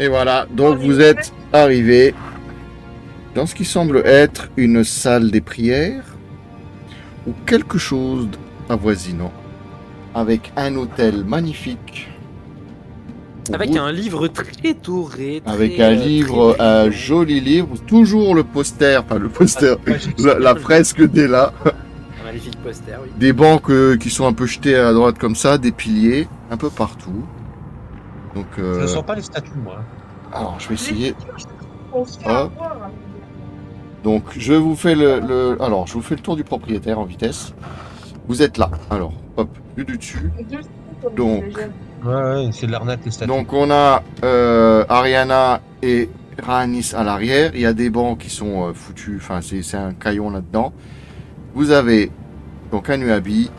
Et voilà, donc vous êtes arrivé dans ce qui semble être une salle des prières ou quelque chose avoisinant, avec un hôtel magnifique. Avec un livre très doré. Avec un livre, un joli livre, toujours le poster, enfin le poster, la fresque d'Ella. Un magnifique poster, oui. Des bancs qui sont un peu jetés à droite comme ça, des piliers, un peu partout. Donc, je ne sens pas les statues, moi. Alors, je vais essayer. Hop. Donc, je vous fais alors, je vous fais le tour du propriétaire en vitesse. Vous êtes là. Alors, hop, vue du dessus. Donc, ouais, c'est de l'arnaque les statues. Donc, on a Ariana et Rhaenys à l'arrière. Il y a des bancs qui sont foutus. Enfin, c'est un caillon là-dedans. Vous avez donc Anuabi,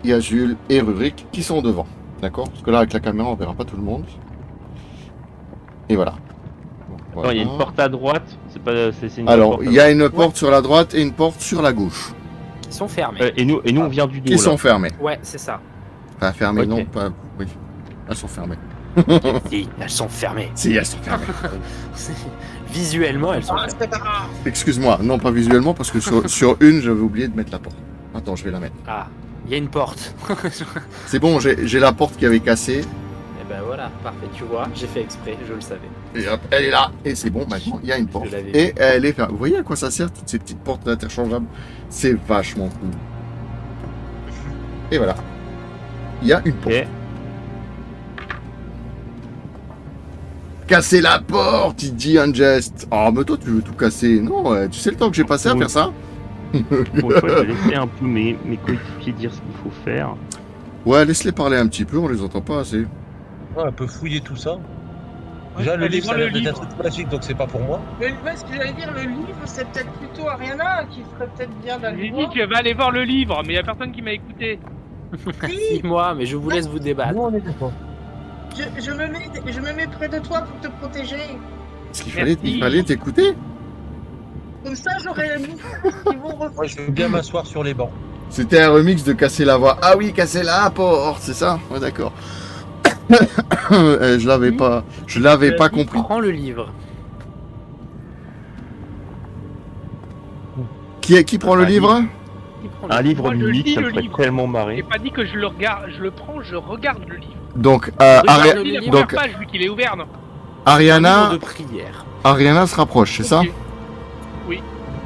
Yazul et Rurik qui sont devant. D'accord? Parce que là, avec la caméra, on verra pas tout le monde. Et voilà. Donc, voilà. Il y a une porte à droite. Alors, il y a une porte sur la droite et une porte sur la gauche. Qui sont fermées. Et nous, on vient du dos. Qui sont fermées. Ouais, c'est ça. Pas fermées, non, pas. Oui. Elles sont fermées. Si, elles sont fermées. Si, elles sont fermées. Visuellement, elles sont fermées. Excuse-moi, non, pas visuellement, parce que sur une, j'avais oublié de mettre la porte. Attends, je vais la mettre. Ah, il y a une porte. C'est bon, j'ai la porte qui avait cassé. Et ben voilà, parfait, tu vois, j'ai fait exprès, je le savais. Et hop, elle est là, et c'est bon, maintenant, il y a une porte. Et elle est fermée. Vous voyez à quoi ça sert, toutes ces petites portes interchangeables? C'est vachement cool. Et voilà. Il y a une porte. Okay. Casser la porte, il dit un geste. Ah, mais toi, tu veux tout casser. Non, tu sais le temps que j'ai passé à faire ça? Bon, je vais laisser un peu mes coéquipiers dire ce qu'il faut faire. Ouais, laisse-les parler un petit peu, on les entend pas assez. Ouais, un peu fouiller tout ça. Déjà, le livre, ça a l'air d'être un truc magique, donc c'est pas pour moi. Mais ce que j'allais dire, le livre, c'est peut-être plutôt Ariana qui ferait peut-être bien d'aller voir. J'ai dit que va aller voir le livre, mais il n'y a personne qui m'a écouté. Si, moi, mais je vous laisse vous débattre. Nous, on est d'accord. je me mets près de toi pour te protéger. Est-ce qu'il Merci. fallait t'écouter? Comme ça, j'aurai les mouvements qui vont Moi, refaire. je veux bien m'asseoir sur les bancs. C'était un remix de Casser la voix. Ah oui, Casser la porte, c'est ça? Ouais, d'accord. Je l'avais pas compris. Prends le livre. Qui prend le livre? Il prend le Un livre Moi, je mimique, lis ça me le ferait livre. tellement J'ai marrer. pas dit que je le regarde, je le prends, je regarde le livre. Donc, Regarde Ari- Je lis la livre. première donc page vu qu'il est ouvert, non? Un Ariana, livre de prière. Ariana se rapproche, c'est ça? Ok.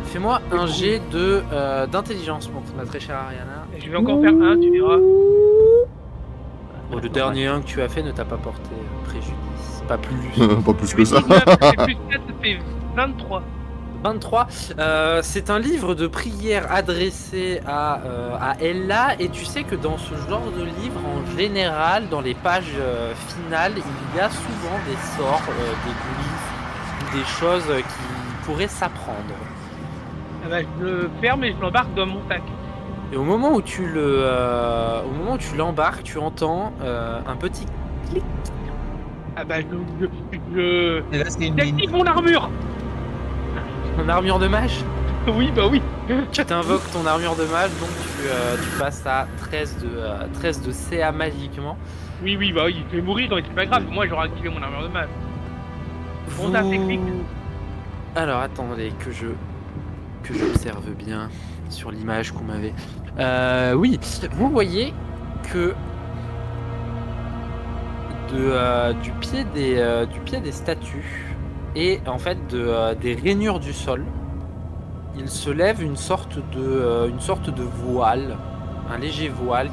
Fais-moi un jet d'intelligence, ma très chère Ariana. Je vais encore faire un, tu verras. Bon, le dernier 1 que tu as fait ne t'a pas porté préjudice. Pas plus. Pas plus que ça. 19, c'est plus 4, ça fait 23. 23. C'est un livre de prière adressé à Ella. Et tu sais que dans ce genre de livre, en général, dans les pages finales, il y a souvent des sorts, des glyphes, des choses qui pourraient s'apprendre. Ah bah, je le ferme et je l'embarque dans mon sac. Et au moment où tu l'embarques, tu entends un petit clic. Ah bah, je Et là, c'est une j'active mine. mon armure. Ton armure de mage. Oui, bah oui. Tu t'invoques ton armure de mage, donc tu passes à 13 de CA magiquement. Oui, bah oui, je vais mourir, mais c'est pas grave. Moi, j'aurai activé mon armure de mage. Bon, t'as fait clic. Alors attendez que j'observe bien sur l'image qu'on m'avait. Oui, vous voyez que du pied des statues et en fait des rainures du sol, il se lève une sorte de voile, un léger voile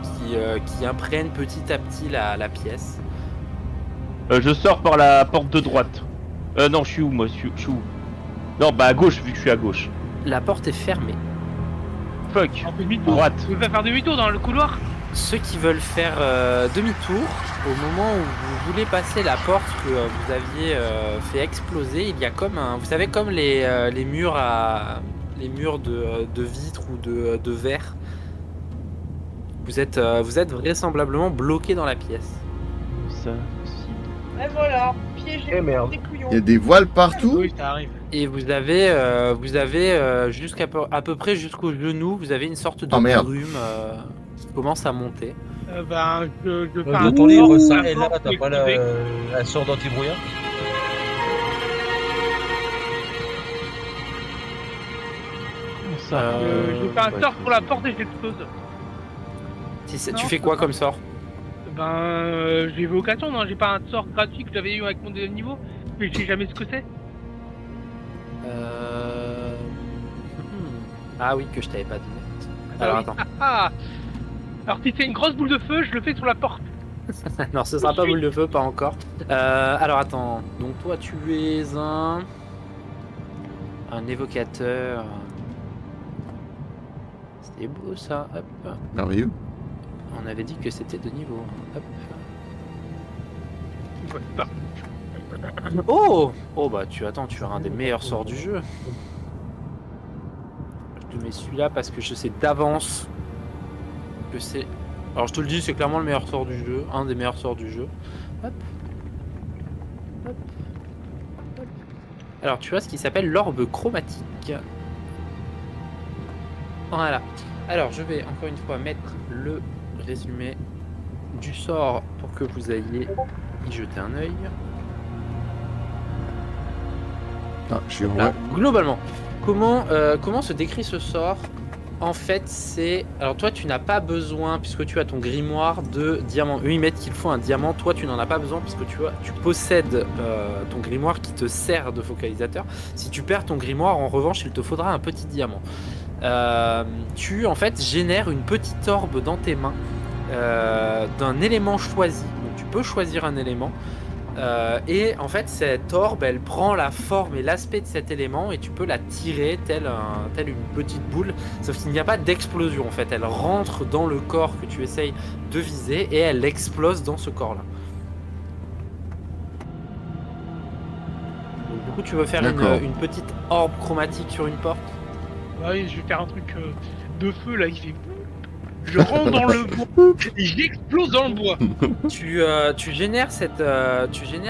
qui imprègne petit à petit la pièce. Je sors par la porte de droite. Non, je suis où moi? Je suis où? Non, bah à gauche, vu que je suis à gauche. La porte est fermée. Fuck. On fait demi-tour. Droite. Vous pouvez faire demi-tour dans le couloir. Ceux qui veulent faire demi-tour, au moment où vous voulez passer la porte que vous aviez fait exploser, il y a comme vous savez, comme les murs de vitre ou de verre. Vous êtes vraisemblablement bloqué dans la pièce. Ça, si. Et voilà, piégé. Eh merde. Des couillons. Il y a des voiles partout. Oui, ça arrive. Et vous avez à peu près jusqu'au genou, vous avez une sorte de Oh, merde. brume qui commence à monter. Ben, je fais Dans un ton livre, tour, ça, la et là, porte t'as est pas closée. la sort d'anti-brouillard? Ça. Je fais un sort pour la porte et je l'explose. Tu fais quoi comme sort? Ben, j'ai évocation, non? J'ai pas un sort gratuit que j'avais eu avec mon niveau, mais je sais jamais ce que c'est. Ah oui, que je t'avais pas donné. Ah Alors oui. attends. Ah. Alors si c'est une grosse boule de feu, je le fais sur la porte. Non, ce sera pas boule de feu, pas encore. Alors attends. Donc toi, tu es un évocateur. C'était beau ça. Hop. Merveilleux. On avait dit que c'était de niveau. Hop. Ouais, bah, Oh bah tu as un des meilleurs sorts du jeu. Je te mets celui-là parce que je sais d'avance que c'est. Alors je te le dis, c'est clairement le meilleur sort du jeu, un des meilleurs sorts du jeu. Hop. Hop. Hop. Alors tu as ce qui s'appelle l'orbe chromatique. Voilà. Alors je vais encore une fois mettre le résumé du sort pour que vous ayez y jeter un œil. Ah, je suis Là, globalement, comment se décrit ce sort? En fait, c'est... Alors toi, tu n'as pas besoin, puisque tu as ton grimoire de diamant. Eux, ils mettent qu'il faut un diamant. Toi, tu n'en as pas besoin, puisque tu possèdes ton grimoire qui te sert de focalisateur. Si tu perds ton grimoire, en revanche, il te faudra un petit diamant. Tu, en fait, génères une petite orbe dans tes mains d'un élément choisi. Donc, tu peux choisir un élément. Et en fait, cette orbe, elle prend la forme et l'aspect de cet élément et tu peux la tirer telle une petite boule. Sauf qu'il n'y a pas d'explosion en fait. Elle rentre dans le corps que tu essayes de viser et elle explose dans ce corps-là. Donc, du coup, tu veux faire D'accord. une petite orbe chromatique sur une porte? bah oui, je vais faire un truc de feu là, il fait. Je rentre dans le bois et j'explose dans le bois. Tu génères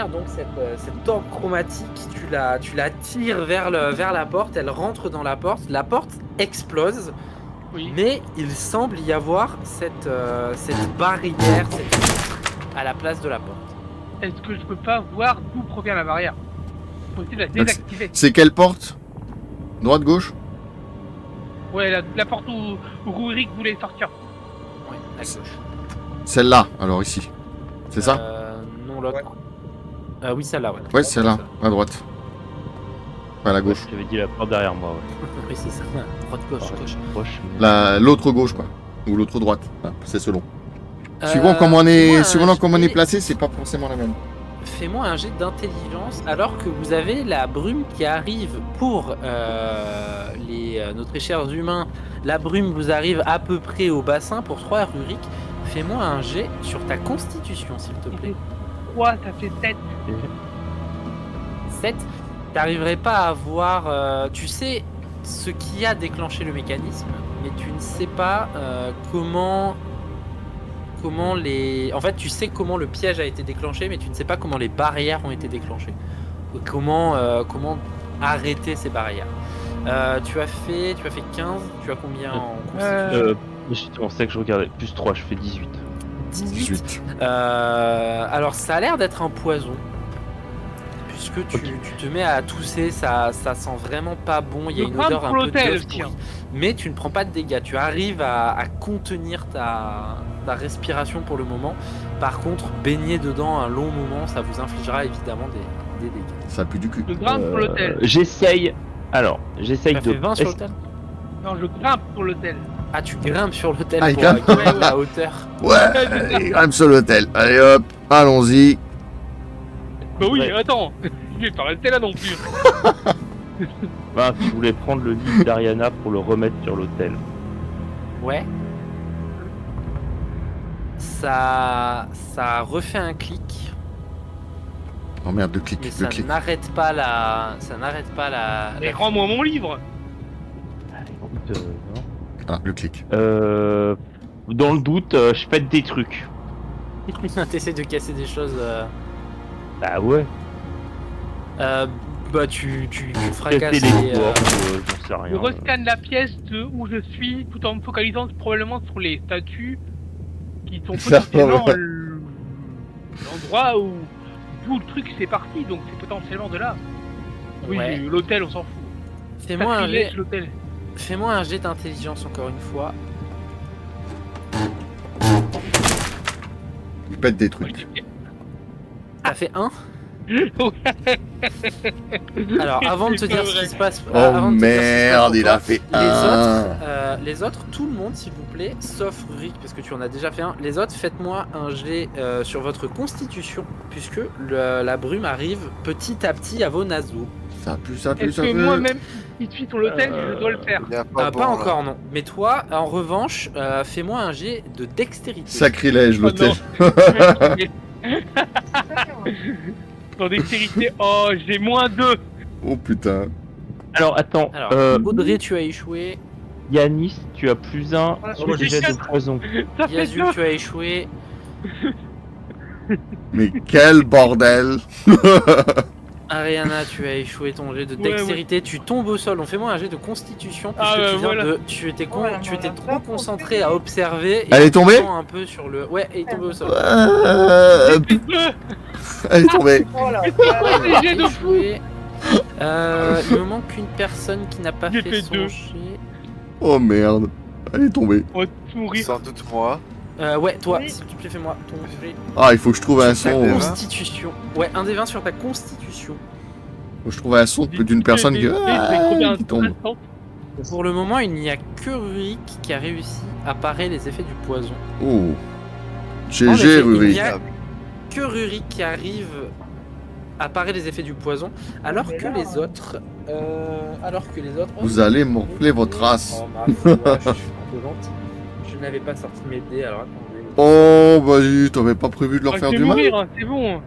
donc cette orbe chromatique, tu la tires vers la porte, elle rentre dans la porte explose, Oui. mais il semble y avoir cette barrière, cette vitre à la place de la porte. Est-ce que je peux pas voir d'où provient la barrière? Faut essayer de la désactiver. C'est quelle porte? Droite, gauche? Ouais, la porte où Rurik voulait sortir. Ouais, à gauche. Celle-là, alors ici. C'est ça? Non, l'autre. Oui, celle-là, ouais. Ouais, celle-là, à droite. Pas à la gauche. J'avais dit la porte derrière moi, ouais. Oui, c'est ça. Droite, gauche, gauche. Proche, mais- L'autre gauche, quoi. Ou l'autre droite. Ah, c'est selon. Suivant Euh, comment fais-moi on un est jet- placé, c'est pas forcément la même. Fais-moi un jet d'intelligence alors que vous avez la brume qui arrive pour nos très chers humains. La brume vous arrive à peu près au bassin pour 3 Rurik. Fais-moi un jet sur ta constitution, s'il te plaît. 3, ça fait 7. 7. T'arriverais pas à voir. Tu sais ce qui a déclenché le mécanisme, mais tu ne sais pas comment les. En fait, tu sais comment le piège a été déclenché, mais tu ne sais pas comment les barrières ont été déclenchées. Ou comment arrêter ces barrières. Tu as fait 15. Tu as combien en constitution Justement, c'est que je regardais. Plus 3, je fais 18. 18. Alors, ça a l'air d'être un poison. Puisque tu te mets à tousser, ça sent vraiment pas bon. Il y a Je une grimpe odeur pour un peu l'hôtel, d'œuf tiens. pourri. Mais tu ne prends pas de dégâts. Tu arrives à contenir ta respiration pour le moment. Par contre, baigner dedans un long moment, ça vous infligera évidemment des dégâts. Ça pue du cul. Je grimpe pour l'hôtel. J'essaye. Alors, j'essaye Tu as de. fait 20 sur l'hôtel? Non, je grimpe pour l'hôtel. Ah, tu grimpes sur l'hôtel Ah, il pour grimpe. gagner la hauteur. Ouais, il grimpe sur l'hôtel. Allez hop, allons-y. Bah oui, Ouais. attends. Je vais pas rester là non plus. Bah, je voulais prendre le lit d'Ariana pour le remettre sur l'hôtel. Ouais. Ça refait un clic, Oh merde, le clic, mais le ça clic. n'arrête pas la. Ça n'arrête pas la. Mais rends-moi mon livre. Écoute, non. Ah, le clic. Dans le doute, je pète des trucs. T'essaies de casser des choses. Bah ouais. Bah tu fracasses Casser les portes, j'en sais Je rien. rescanne la pièce de où je suis tout en me focalisant probablement sur les statues qui sont Ça, potentiellement ouais. l'endroit où tout le truc c'est parti, donc c'est potentiellement de là. Oui, Ouais. l'hôtel on s'en fout. Fais-moi un Sacrilège, jet. l'hôtel. Fais-moi un jet d'intelligence encore une fois. Il pète des trucs. T'as fait 1. Alors avant de te dire ce qui se passe. Oh avant de te dire ce qui se passe merde, pour il toi, a fait un. les autres, tout le monde s'il vous plaît, sauf Rurik parce que tu en as déjà fait un. Les autres, faites-moi un jet sur votre constitution puisque la brume arrive petit à petit à vos naseaux. Ça pue, ça pue, Est-ce ça que pue. moi-même qui suis sur l'hôtel, je dois le faire? Il y a Pas bon, là. encore non. Mais toi, en revanche, fais-moi un jet de dextérité. Sacrilège, Oh l'hôtel. non. Dans dextérité, oh j'ai -2. Oh putain. Alors attends, Alors, Audrey, tu as échoué. Yanis, tu as +1 sur moi, le j'ai jet de quatre. poison. Ça fait Yazu, 2. tu as échoué. Mais quel bordel. Ariana, tu as échoué ton jet de Ouais, dextérité, tu tombes au sol. On fait-moi un jet de constitution puisque Ah, tu viens voilà. tu étais Voilà, tu étais voilà. trop concentré à observer. Et Elle est en tombée poussant un peu sur le. Ouais, elle est tombée au sol. Elle est tombée. Oh là Des jets de fou. Échoué. Il me manque une personne qui n'a pas J'ai fait fait son 2. jet. Oh merde. Elle est tombée. On va mourir. Sans doute moi. Ouais, toi, Oui. s'il te plaît, fais-moi ton jet. Ah, il faut que je trouve un C'est son. des vingt. Constitution. Ouais, un des 20 sur ta constitution. Faut que je trouve un son d'une personne qui tombe. Pour le moment, il n'y a que Rurik qui a réussi à parer les effets du poison. Oh. En GG, effet, il Rurik. n'y a que Rurik qui arrive à parer les effets du poison, alors Mais que là, les autres, Vous allez morfler votre race. Oh, ma foi, je suis un peu gentil. Je n'avais pas sorti mes dés, alors attendez. Oh, vas-y, t'avais pas prévu de leur faire Je vais du mal? mourir, hein, c'est bon.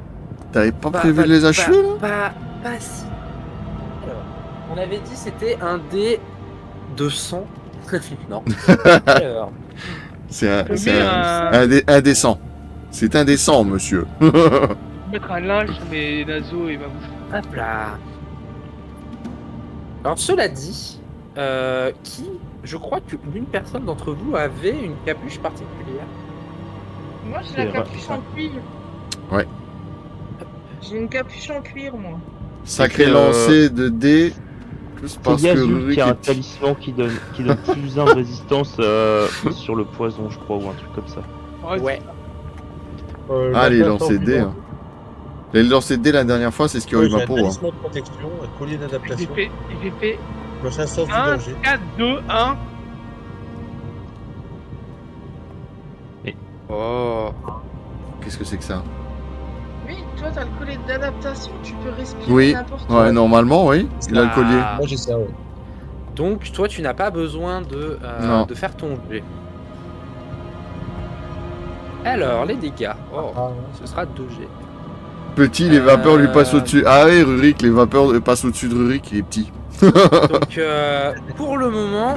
T'avais pas Bah, prévu de les achever, là? Pas si. Alors, on avait dit c'était un dé de 100. Non. Alors, Je mets indécent. C'est indécent, monsieur. mettre un linge sur mes naseaux et ma bouche. Hop là. Alors cela dit, je crois que l'une personne d'entre vous avait une capuche particulière. Moi, j'ai C'est la vrai. capuche en cuir. Ouais. J'ai une capuche en cuir, moi. Sacré Et que, lancer de dés. Plus C'est parce que Yazul Rurik qui a un est- talisman qui donne plus 1 de résistance sur le poison, je crois, ou un truc comme ça. Ouais. Ah, les maintenant, lancers de dés. attends, Hein. Les lancers de dés la dernière fois, c'est ce qui aurait eu j'ai ma un peau. Hein. talisman de protection, un collier J'ai d'adaptation, fait prochain sens du 1, danger. 4, 2, 1. Oh. Qu'est-ce que c'est que ça? Oui, toi, t'as le collier d'adaptation, tu peux respirer Oui. n'importe où. Ouais, normalement, oui. Il a le collier. Ah. Moi j'ai ça, ouais. Donc toi, tu n'as pas besoin Non. de faire ton jet. Alors, les dégâts. Oh, Ah, ce sera 2 G. Petit, les vapeurs lui passent au-dessus. Ah oui, Rurik, les vapeurs passent au-dessus de Rurik, il est petit. Donc, pour le moment,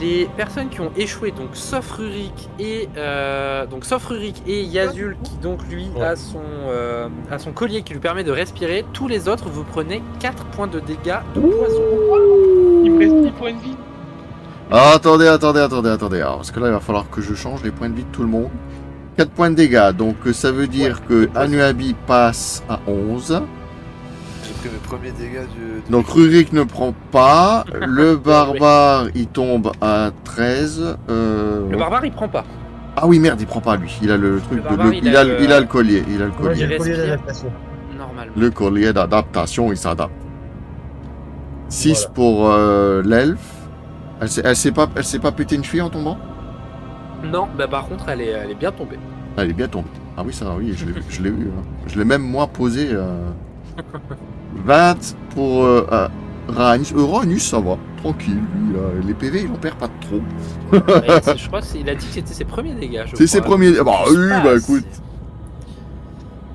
les personnes qui ont échoué, donc sauf Rurik et Yazul, qui donc lui Ouais. a son collier qui lui permet de respirer. Tous les autres, vous prenez 4 points de dégâts de poison. Il me reste 10 points de vie. Ah, attendez. Alors, parce que là, il va falloir que je change les points de vie de tout le monde. 4 points de dégâts, donc ça veut dire que Anuabi passe à 11. J'ai pris mes premiers dégâts du. Donc Rurik ne prend pas. Le barbare, il tombe à 13. Le barbare, il prend pas. Ah oui, merde, il prend pas lui. Il a le truc barbare, de. Il a le collier. Il a le Moi collier. j'ai le collier respire. d'adaptation. Normalement. Le collier d'adaptation, il s'adapte. 6 Voilà. pour l'elfe. Elle s'est pas pété une cheville en tombant? Non, bah par contre, elle est bien tombée. Elle est bien tombée. Ah oui, ça, oui, je l'ai vu. Hein. Je l'ai même moi posé. 20 pour Rhaenys. Rhaenys, ça va. Tranquille, lui. Les PV, il en perd pas trop. Ouais, je crois qu'il a dit que c'était ses premiers dégâts. je C'est ses crois. premiers. Bah oui, Ah, bah c'est- écoute.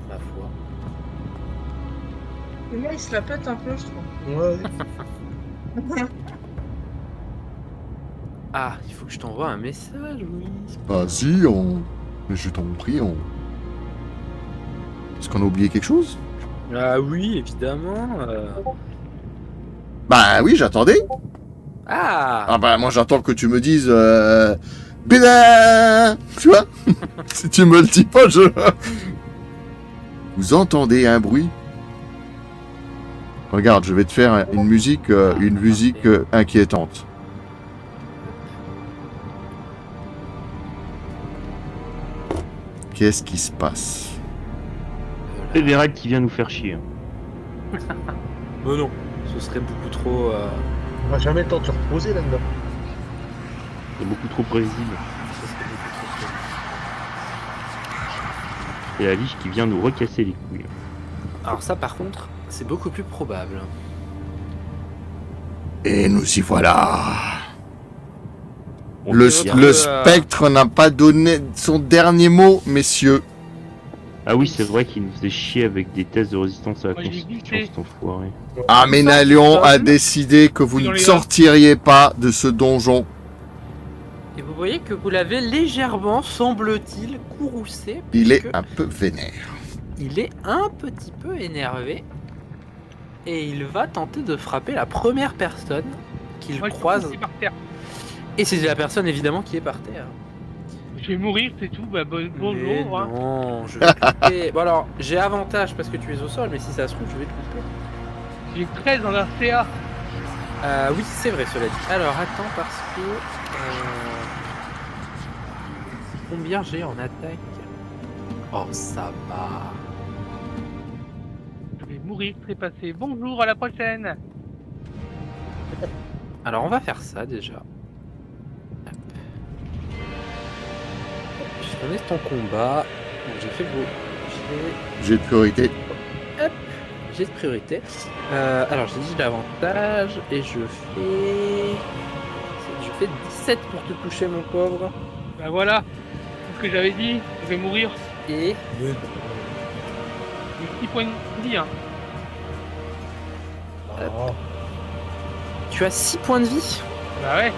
Ma foi. Et moi, il se la pète un peu, je trouve. Ouais. Ah, il faut que je t'envoie un message, oui. Vas-y, je t'en prie. Est-ce qu'on a oublié quelque chose? Ah oui, évidemment. Bah oui, j'attendais. Ah, Ah bah moi j'attends que tu me dises Bédin. Tu vois. Si tu me le dis pas, je... Vous entendez un bruit? Regarde, je vais te faire une musique inquiétante. Qu'est-ce qui se passe? C'est Vérac qui vient nous faire chier. Mais non, ce serait beaucoup trop. On va jamais le temps de se reposer là-dedans. C'est beaucoup trop prévisible. Ce serait beaucoup trop. C'est la liche qui vient nous recasser les couilles. Alors ça, par contre, c'est beaucoup plus probable. Et nous y voilà. On Le, peut dire- le spectre n'a pas donné son dernier mot, messieurs. Ah oui, c'est vrai qu'il nous faisait chier avec des tests de résistance à la Moi, j'ai constitution, glissé. cet enfoiré. Aménalion a décidé que vous Dans ne les sortiriez pas de ce donjon. Et vous voyez que vous l'avez légèrement, semble-t-il, courroucé. Il est puisque un peu vénère. il est un petit peu énervé. Et il va tenter de frapper la première personne qu'il Moi, je croise. suis par terre. Et c'est la personne évidemment qui est par terre. Je vais mourir, c'est tout. Bah, Mais bonjour. Hein. non, je vais te couper. Bon alors, j'ai avantage parce que tu es au sol, mais si ça se trouve, je vais te couper. J'ai 13 dans un CA. Oui, c'est vrai, cela dit. Alors, attends, parce que... combien j'ai en attaque? Oh, ça va. Je vais mourir, trépasser. Bonjour, à la prochaine. Alors, on va faire ça, déjà. Hop. Puisqu'on est en combat, donc j'ai fait beau. J'ai de priorité. J'ai de priorité. Alors, j'ai dit l'avantage, et je fais 17 pour te toucher, mon pauvre. Bah voilà. C'est ce que j'avais dit. Je vais mourir. Et... J'ai 6 points de vie. Hein. Ah, tu as 6 points de vie. Bah ouais.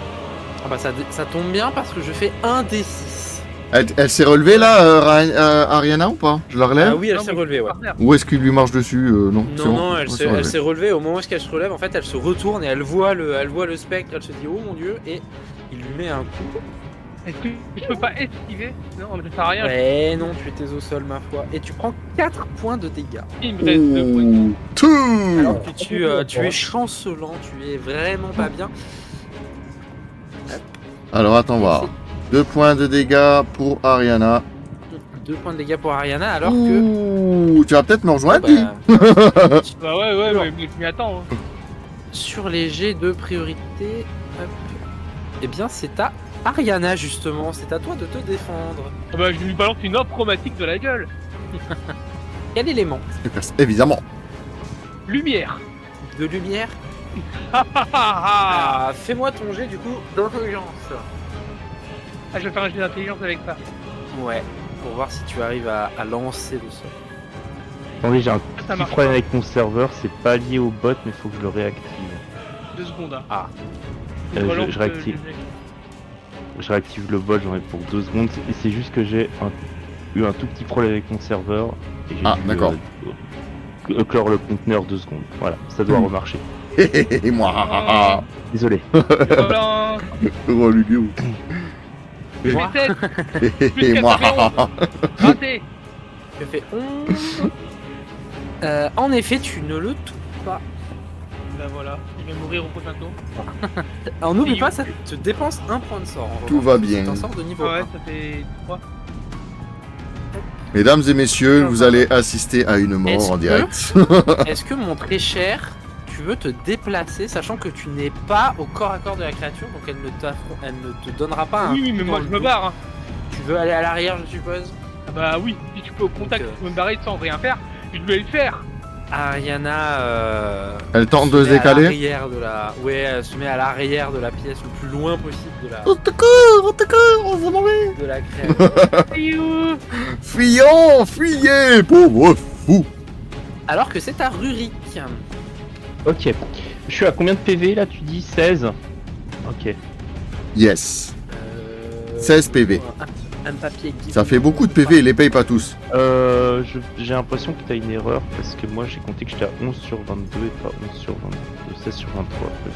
Ah bah ça tombe bien parce que je fais un D6. Elle s'est relevée là, Ariana ou pas? Je la relève? Ah oui, elle Non, s'est mais relevée, ouais. partenaire. Ou est-ce qu'il lui marche dessus? Non, c'est Non, bon. non, Ouais, elle c'est s'est relevé. relevée. Au moment où elle se relève, en fait, elle se retourne et elle voit le spectre. Elle se dit, oh mon dieu, et il lui met un coup. Est-ce que je peux pas esquiver? Non, mais ça sert à rien. Ouais, non, tu étais au sol, ma foi. Et tu prends 4 points de dégâts. Il me reste 2 points. Ouh, tout. Alors que tu es chancelant, tu es vraiment pas bien. Alors attends voir. 2 points de dégâts pour Ariana. 2 points de dégâts pour Ariana, alors que. Ouh, tu vas peut-être me rejoindre, dis. Bah, Bah ouais, mais je m'y attends. Hein. sur les jets de priorité, hop, eh bien c'est à Ariana justement, c'est à toi de te défendre. Ah bah je lui balance une offre chromatique de la gueule. Quel élément? Évidemment. Lumière. De lumière? Ah, Ah, fais-moi ton jet du coup d'intelligence. je vais faire un jet d'intelligence avec ça. Ouais, pour voir si tu arrives à lancer le sort. Attendez, j'ai un Ça petit marche problème pas. avec mon serveur, c'est pas lié au bot, mais faut que je le réactive. 2 secondes. Hein. Ah. Je réactive. Je réactive le bot, j'en ai pour 2 secondes, et c'est juste que j'ai eu un tout petit problème avec mon serveur, et j'ai Ah, dû d'accord. clore le conteneur 2 secondes. Voilà, ça doit remarcher. Et moi. Désolé. Voilà. Oh, Luguio. Je Moi. fais 7. Et moi. Raté. Je fais 11. En effet, tu ne le touches pas. Bah voilà, il va mourir au prochain tour. Alors n'oublie Et pas, ça te dépense un point de sort. En Tout revanche, va bien. C'est un sort de niveau Ouais, 1. ça fait 3. Mesdames et messieurs, vous allez assister à une mort Est-ce en que- direct. Est-ce que mon très cher, tu veux te déplacer, sachant que tu n'es pas au corps à corps de la créature, donc elle ne te donnera pas un Oui, coup mais dans moi le je me dos. barre. Hein. Tu veux aller à l'arrière, je suppose. Ah bah oui, si tu peux au contact, Donc, tu peux me barrer sans rien faire, je vais le faire. Ariana. Elle tente se de se met à décaler. l'arrière de la. Ouais, elle se met à l'arrière de la pièce, le plus loin possible de la. Au secours, on s'en va. De la créature. Youhou. Fuyons, fuyez, pauvre fou. Alors que c'est à Rurik. Ok. Je suis à combien de PV là, tu dis 16? Ok. Yes. 16 PV. Un papier guide. Ça fait beaucoup de PV, ils les payent pas tous. J'ai l'impression que t'as une erreur parce que moi j'ai compté que j'étais à 11 sur 22 et pas 11 sur 22, 16 sur 23.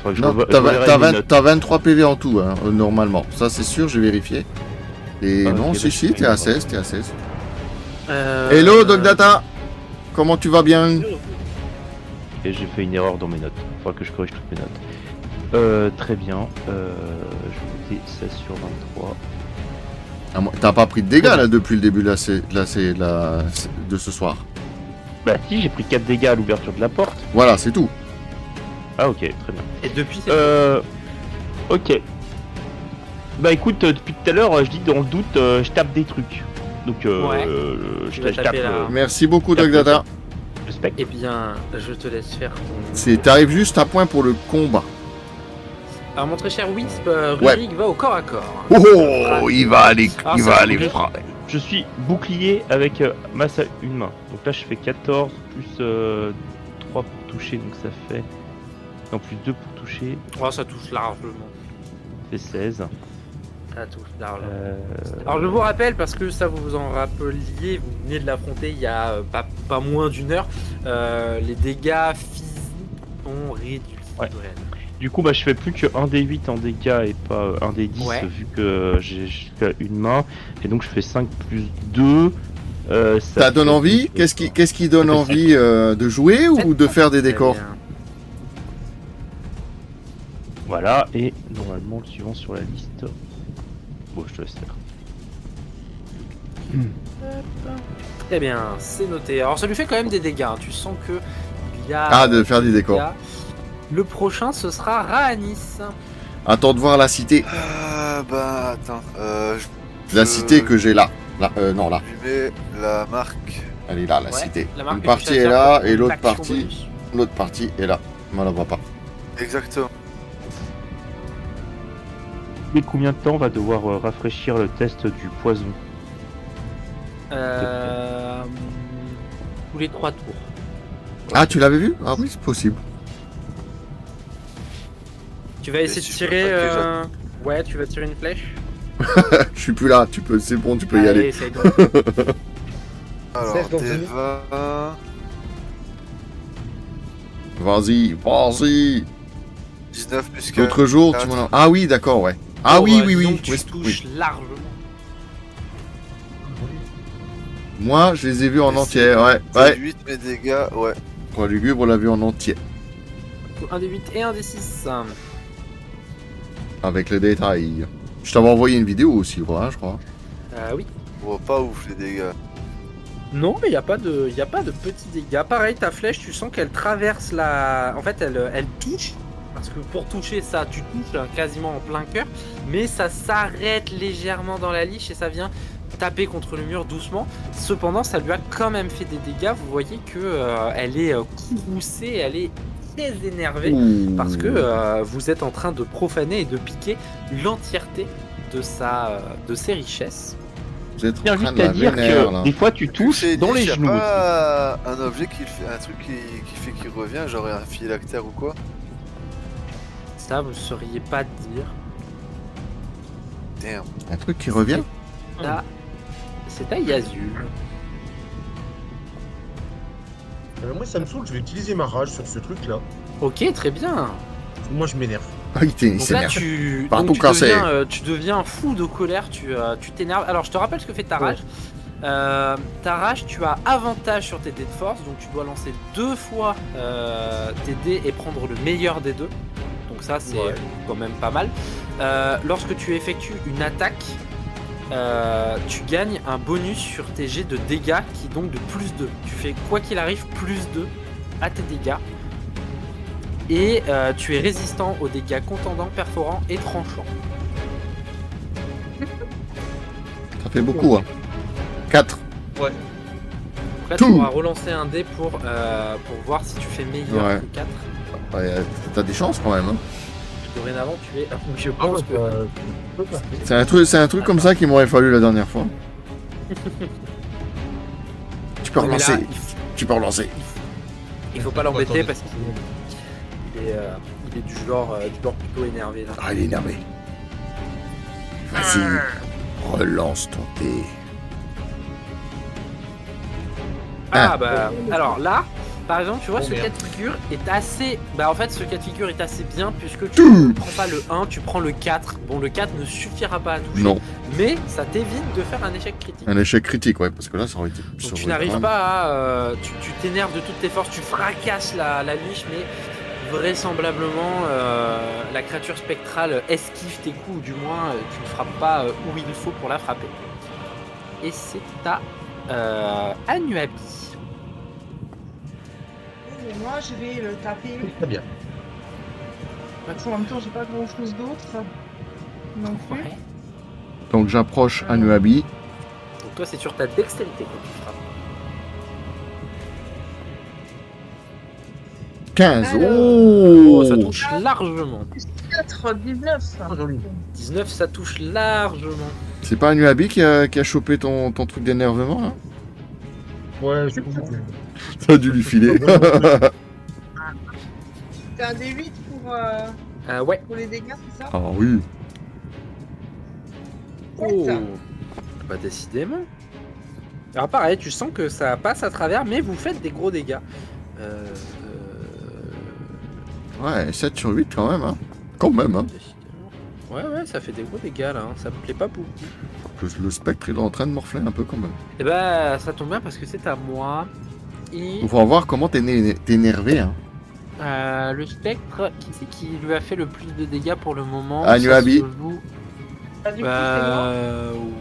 Faudrait que je Non, revoie- t'as je reverrai t'as les 20 notes. t'as 23 PV en tout, hein, normalement. Ça, c'est sûr, j'ai vérifié. Et Ah, non, ok, si, bah, si, c'est t'es pas à grave. 16, t'es à 16. Euh, Hello, Dog Data. Comment tu vas bien? Et j'ai fait une erreur dans mes notes. Faudra que je corrige toutes mes notes. Très bien. Je vais noter 16 sur 23. Ah, t'as pas pris de dégâts là depuis le début de de ce soir. Bah si, j'ai pris 4 dégâts à l'ouverture de la porte. Voilà, c'est tout. Ah ok, très bien. Et depuis, c'est. Ok. Bah écoute, depuis tout à l'heure, je dis dans le doute, je tape des trucs. Donc Tu je vas tape taper là. Merci beaucoup, Dog Data. le spectre. Eh bien, je te laisse faire ton. T'arrives juste à point pour le combat. Alors, mon très cher Wisp, Ouais. Rurik va au corps à corps. Oh, il va aller, Ah, il ça va fait aller plaisir. frapper. Je suis bouclier avec masse à une main. Donc là je fais 14 plus 3 pour toucher, donc ça fait... Non, plus 2 pour toucher, Oh, ça touche largement. ça fait 16. Ça touche largement. Euh, Alors, je vous rappelle, parce que ça vous en rappeliez, vous venez de l'affronter il y a pas moins d'une heure, les dégâts physiques sont réduits. Ouais. Du coup, bah, je fais plus que 1 des 8 en dégâts et pas 1 des 10 Ouais. vu que j'ai jusqu'à une main. Et donc je fais 5 plus 2. Ça donne envie? Qu'est-ce qui donne envie de jouer ou de faire des décors? Voilà, et normalement le suivant sur la liste. Bon, je te laisse faire. Très bien, c'est noté. Alors, ça lui fait quand même des dégâts. Hein. Tu sens que il y a. Ah, de faire des décors. dégâts. Le prochain, ce sera Raanis. Attends de voir la cité. Bah attends, La cité que j'ai là. Non, là. je lui mets la marque. Elle est là, la Ouais, cité. la marque Une que partie tu est as là fait et pour l'autre l'action partie, bonus. l'autre partie est là. Mais on la voit pas. Exactement. Et combien de temps on va devoir rafraîchir le test du poison? Tous les 3 tours. Ah, tu l'avais vu? Ah oui, c'est possible. Tu vas essayer de si je tirer. peux pas Ouais, tu vas tirer une flèche. Je suis plus là, c'est bon, tu peux y aller. Essaye donc. Alors, Sèche dans des une- 20, Vas-y, vas-y. 19 plus 4. L'autre jour, tu m'en as... Ah oui, d'accord, ouais. Ah oui, oui, oui. Donc tu Oui, touches oui. largement. Moi, je les ai vus en entier, ouais. Ouais. 8 mes dégâts, ouais. Pour Lugubre, on l'a vu en entier. Un des 8 et un des 6. Avec les détails. Je t'avais envoyé une vidéo aussi, voilà, je crois. Oui. Bon, pas ouf les dégâts. Non, mais il n'y a pas de petits dégâts. Pareil, ta flèche, tu sens qu'elle traverse la... En fait, elle touche. Parce que pour toucher ça, tu touches quasiment en plein cœur. Mais ça s'arrête légèrement dans la liche et ça vient taper contre le mur doucement. Cependant, ça lui a quand même fait des dégâts. Vous voyez que elle est courroucée, elle est très énervée. Parce que vous êtes en train de profaner et de piquer l'entièreté de ses richesses. Vous êtes Je en tiens train juste de à la dire vénère, que là. des fois tu touches C'est dans les y a genoux. aussi. pas un objet qui fait, un truc qui fait qu'il revient, genre un phylactère ou quoi? Ça, vous ne sauriez pas dire. Damn. Un truc qui revient. Là, c'est à Yazul. Moi, ça me saoule, je vais utiliser ma rage sur ce truc-là. Ok, très bien. Moi, je m'énerve. Ah, il Donc là, s'énerve. tu, Partout donc, tu cassé. deviens, tu deviens fou de colère, tu t'énerves. Alors, je te rappelle ce que fait ta rage. Ta rage, tu as avantage sur tes dés de force, donc tu dois lancer 2 fois tes dés et prendre le meilleur des deux. Donc ça, c'est Ouais. quand même pas mal. Lorsque tu effectues une attaque, tu gagnes un bonus sur tes jets de dégâts qui est donc de plus 2. Tu fais quoi qu'il arrive plus 2 à tes dégâts. Et tu es résistant aux dégâts contendants, perforants et tranchants. Ça fait beaucoup, hein. 4. Donc là, Tout. tu pourras relancer un dé pour voir si tu fais meilleur Ouais. que 4. Ouais, t'as des chances quand même, hein. Dorénavant, tu es. Je pense que. C'est un truc comme ça qu'il m'aurait fallu la dernière fois. Tu peux Mais là, relancer. Tu peux relancer. il faut pas l'embêter Attendez. parce qu'il est du genre plutôt énervé là. Ah, il est énervé. Vas-y. Relance ton dé. Ah bah alors là, par exemple, tu vois, Oh, ce cas merde. de figure est assez. Bah en fait, ce cas de figure est assez bien puisque tu Tout. ne prends pas le 1, tu prends le 4. Bon, le 4 ne suffira pas à toucher, Non. mais ça t'évite de faire un échec critique. Un échec critique, ouais, parce que là, ça aurait été. Donc ça tu aurait n'arrives quand même- pas à... tu t'énerves de toutes tes forces, tu fracasses la liche, mais vraisemblablement la créature spectrale esquive tes coups, ou du moins tu ne frappes pas où il faut pour la frapper. Et c'est à Anuabi. Et moi, je vais le taper. Très bien. Parce qu'en même temps, j'ai pas grand chose d'autre. Non plus. Ouais. Donc j'approche Anuabi. Donc toi c'est sur ta dextérité quand tu frappes. 15. Alors. Oh, Oh, ça touche largement. 4, 19. Ah, joli. 19 ça touche largement. C'est pas Anuabi qui a chopé ton truc d'énervement, là? Ouais, je comprends. T'as dû lui filer. C'est un D8 Ouais. pour les dégâts, c'est ça? Ah oui. Oh. Sept. Bah décidément. Alors pareil, tu sens que ça passe à travers, mais vous faites des gros dégâts. Ouais, 7 sur 8 quand même, hein. Quand même, hein. Décidément. Ouais, ça fait des gros dégâts là, hein. Ça me plaît pas beaucoup. Le spectre, il est en train de morfler un peu quand même. Et bah ça tombe bien parce que c'est à moi. Et On va voir comment t'es énervé, hein. le spectre, qui c'est qui lui a fait le plus de dégâts pour le moment? Anuabi. Ça se joue- Bah, du coup, c'est moi.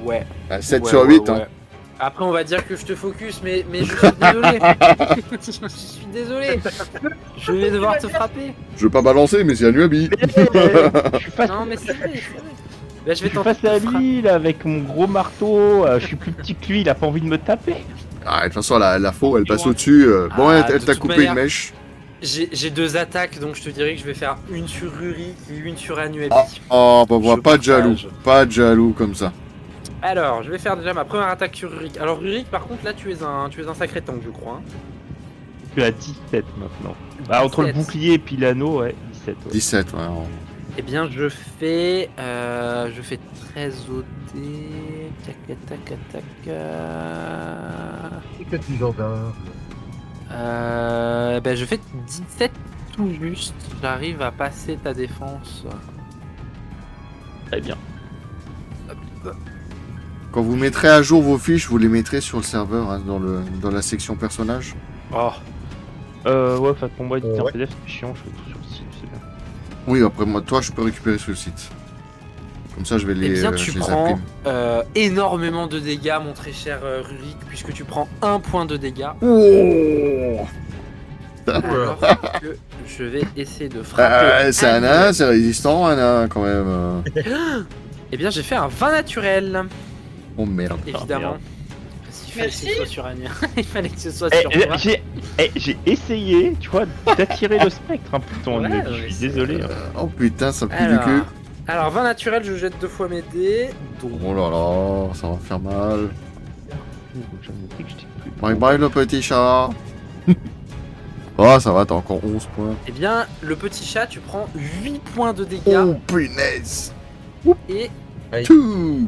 Ouais. 7 Ouais, sur ouais, 8, hein. ouais. Après, on va dire que je te focus, mais je suis désolé. Je suis désolé. Je vais devoir te frapper. Je veux pas balancer, mais c'est Anuabi. Je suis face, Non, mais c'est vrai. Bah, je je vais suis tenter face de à te frapper. lui là, avec mon gros marteau. Je suis plus petit que lui, il a pas envie de me taper. Ah, de toute façon, la faux, elle passe au-dessus. Bon, Ah, elle de t'a toute coupé manière- une mèche. J'ai 2 attaques, donc je te dirais que je vais faire une sur Ruri et une sur Anuabi. Oh, bah, Je pas de jaloux. partage. Pas de jaloux comme ça. Alors, je vais faire déjà ma première attaque sur Rurik. Alors, Rurik, par contre, là, tu es un sacré tank, je crois. Hein. Je suis à 17 maintenant. Bah, entre le 17. bouclier et puis l'anneau, ouais, 17. Ouais. 17, ouais. Eh bien, je fais 13 au dé. Tac, tac, tac, tac. C'est que du gendarme. Ben, je fais 17 tout juste. J'arrive à passer ta défense. Très bien. Quand vous mettrez à jour vos fiches, vous les mettrez sur le serveur, hein, dans la section personnage. Oh, Ouais, enfin pour moi, éditer Ouais. un PDF, c'est chiant, je fais tout sur le site, c'est bien. Oui, après moi, toi, je peux récupérer sur le site. Comme ça, je vais eh les, bien, je tu les prends imprime. énormément de dégâts, mon très cher Rurik, puisque tu prends 1 point de dégâts. Oh Alors que je vais essayer de frapper. C'est un nain, c'est résistant, un nain, quand même. Eh bien, j'ai fait un 20 naturel, Oh merde. évidemment. merde. Parce qu'il fallait que Merci. ce soit sur un Il fallait que ce soit Eh, sur toi. j'ai essayé, tu vois, d'attirer le spectre un peu ton Ouais, œil, je mais suis c'est- désolé. Hein. Oh putain, ça pue du cul. Alors, 20 naturel, je jette 2 fois mes dés. Donc, Oh là là, ça va faire mal. J'en ai dit que j'étais plus- Bye bye le petit chat. Oh, ça va, t'as encore 11 points. eh bien, le petit chat, tu prends 8 points de dégâts. Oh punaise. Et Tout.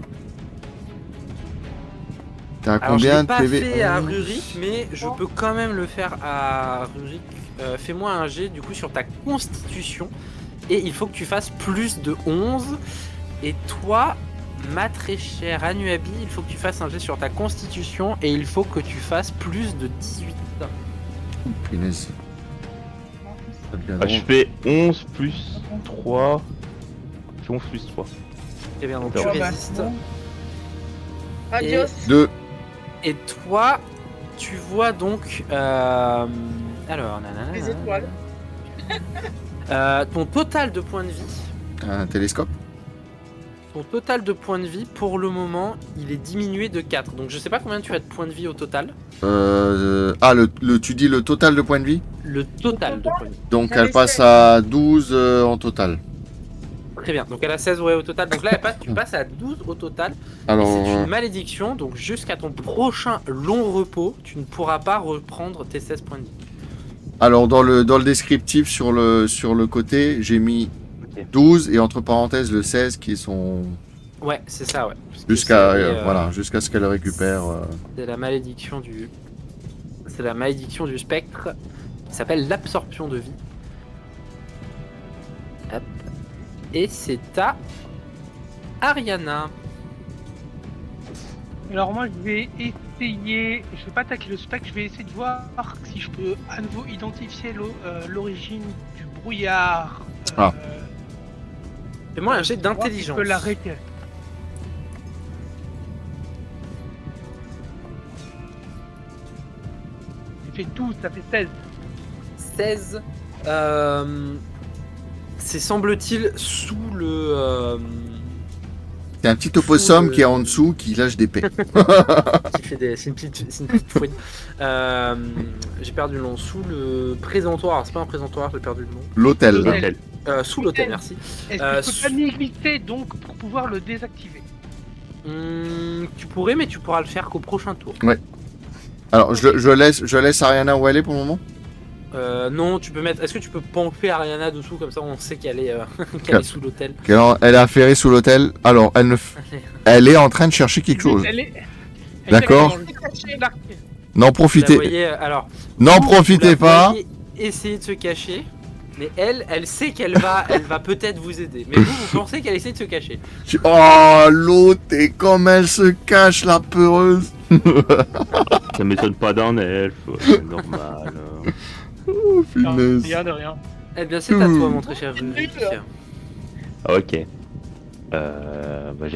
T'as alors, je combien l'ai de pas PV? fait à Rurik, mais je peux quand même le faire à Rurik. Fais-moi un jet du coup sur ta constitution. Et il faut que tu fasses plus de 11. Et toi, ma très chère Anuabi, il faut que tu fasses un jet sur ta constitution. Et il faut que tu fasses plus de 18. Oh, punaise. Ça devient Ah, je drôle. fais 11 plus 3. Je fais 11 plus 3. Et bien donc tu D'accord. résistes. Adios. 2. Et toi, tu vois donc... alors, nanana, Les étoiles. ton total de points de vie, Un télescope. ton total de points de vie, pour le moment, il est diminué de 4. Donc je sais pas combien tu as de points de vie au total. Ah, tu dis le total de points de vie? Le total de points de vie. Donc Elle elle passe à 12 en total. Très bien. Donc elle a 16 ouais, au total. Donc là, tu passes à 12 au total. Et Alors, c'est une malédiction. Donc jusqu'à ton prochain long repos, tu ne pourras pas reprendre tes 16 points de vie. alors dans le descriptif sur le côté, j'ai mis Ok. 12 et entre parenthèses le 16 qui sont Ouais, c'est ça, ouais. Parce que jusqu'à c'est, voilà, jusqu'à ce qu'elle récupère. C'est la malédiction du. C'est la malédiction du spectre. Qui s'appelle l'absorption de vie. Hop. Et c'est à Ariana. Alors moi je vais essayer, je vais pas attaquer le spectre, je vais essayer de voir si je peux à nouveau identifier l'origine du brouillard. Ah. Fais-moi un jet voir si je d'intelligence. peux l'arrêter. J'ai fait 12, ça fait 16. 16. C'est semble-t-il sous le. C'est un petit opossum le- qui est en dessous qui lâche des pets. Qui fait des. C'est une petite fouine. J'ai perdu le nom. Sous le présentoir. Alors, c'est pas un présentoir, j'ai perdu le nom. L'hôtel. L'hôtel. Sous l'hôtel, merci. Est-ce Euh, que je peux pas m'y donc pour pouvoir le désactiver? Tu pourrais, mais tu pourras le faire qu'au prochain tour. Alors je laisse Ariana où elle est pour le moment. Non, tu peux mettre. Est-ce que tu peux pomper Ariana dessous comme ça on sait qu'elle est, qu'elle est sous l'hôtel. Alors, elle est affairée sous l'hôtel. Alors elle est en train de chercher quelque chose. D'accord. N'en Vous la profitez. voyez, alors. N'en vous, profitez vous la pas. voyez essayer de se cacher, mais elle sait qu'elle va, elle va peut-être vous aider. Mais vous pensez qu'elle essaie de se cacher. Oh l'autre et comme elle se cache la peureuse. Ça m'étonne pas d'un elfe, c'est normal. Oh punaise. Rien de rien. Eh bien, c'est à toi, mon très cher Rurik. Ok. Bah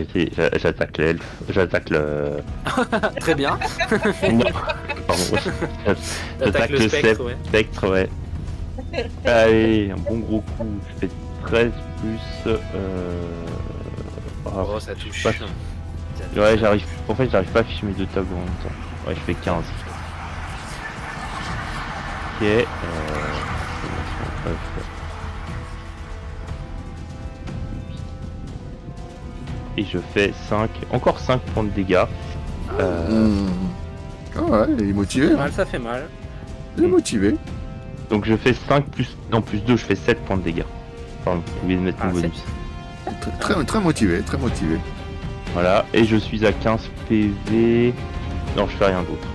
j'attaque l'elfe, j'attaque le... Très bien. Non, pardon, T'attaques le spectre, ouais. spectre, ouais. Allez, un bon gros coup, je fais 13 plus... Oh, ça touche. Pas- Ouais, en fait j'arrive pas à afficher mes deux tableaux en même temps. Ouais, je fais 15. Ok, et je fais 5, encore 5 points de dégâts. Ah ouais, il est motivé. Hein. Mal, ça fait mal. Il est motivé. Donc je fais 5 plus... Non, plus 2, je fais 7 points de dégâts. Pardon, j'ai oublié de mettre mon Ah, bonus. Très motivé, très motivé. Voilà, et je suis à 15 PV. Non, je fais rien d'autre.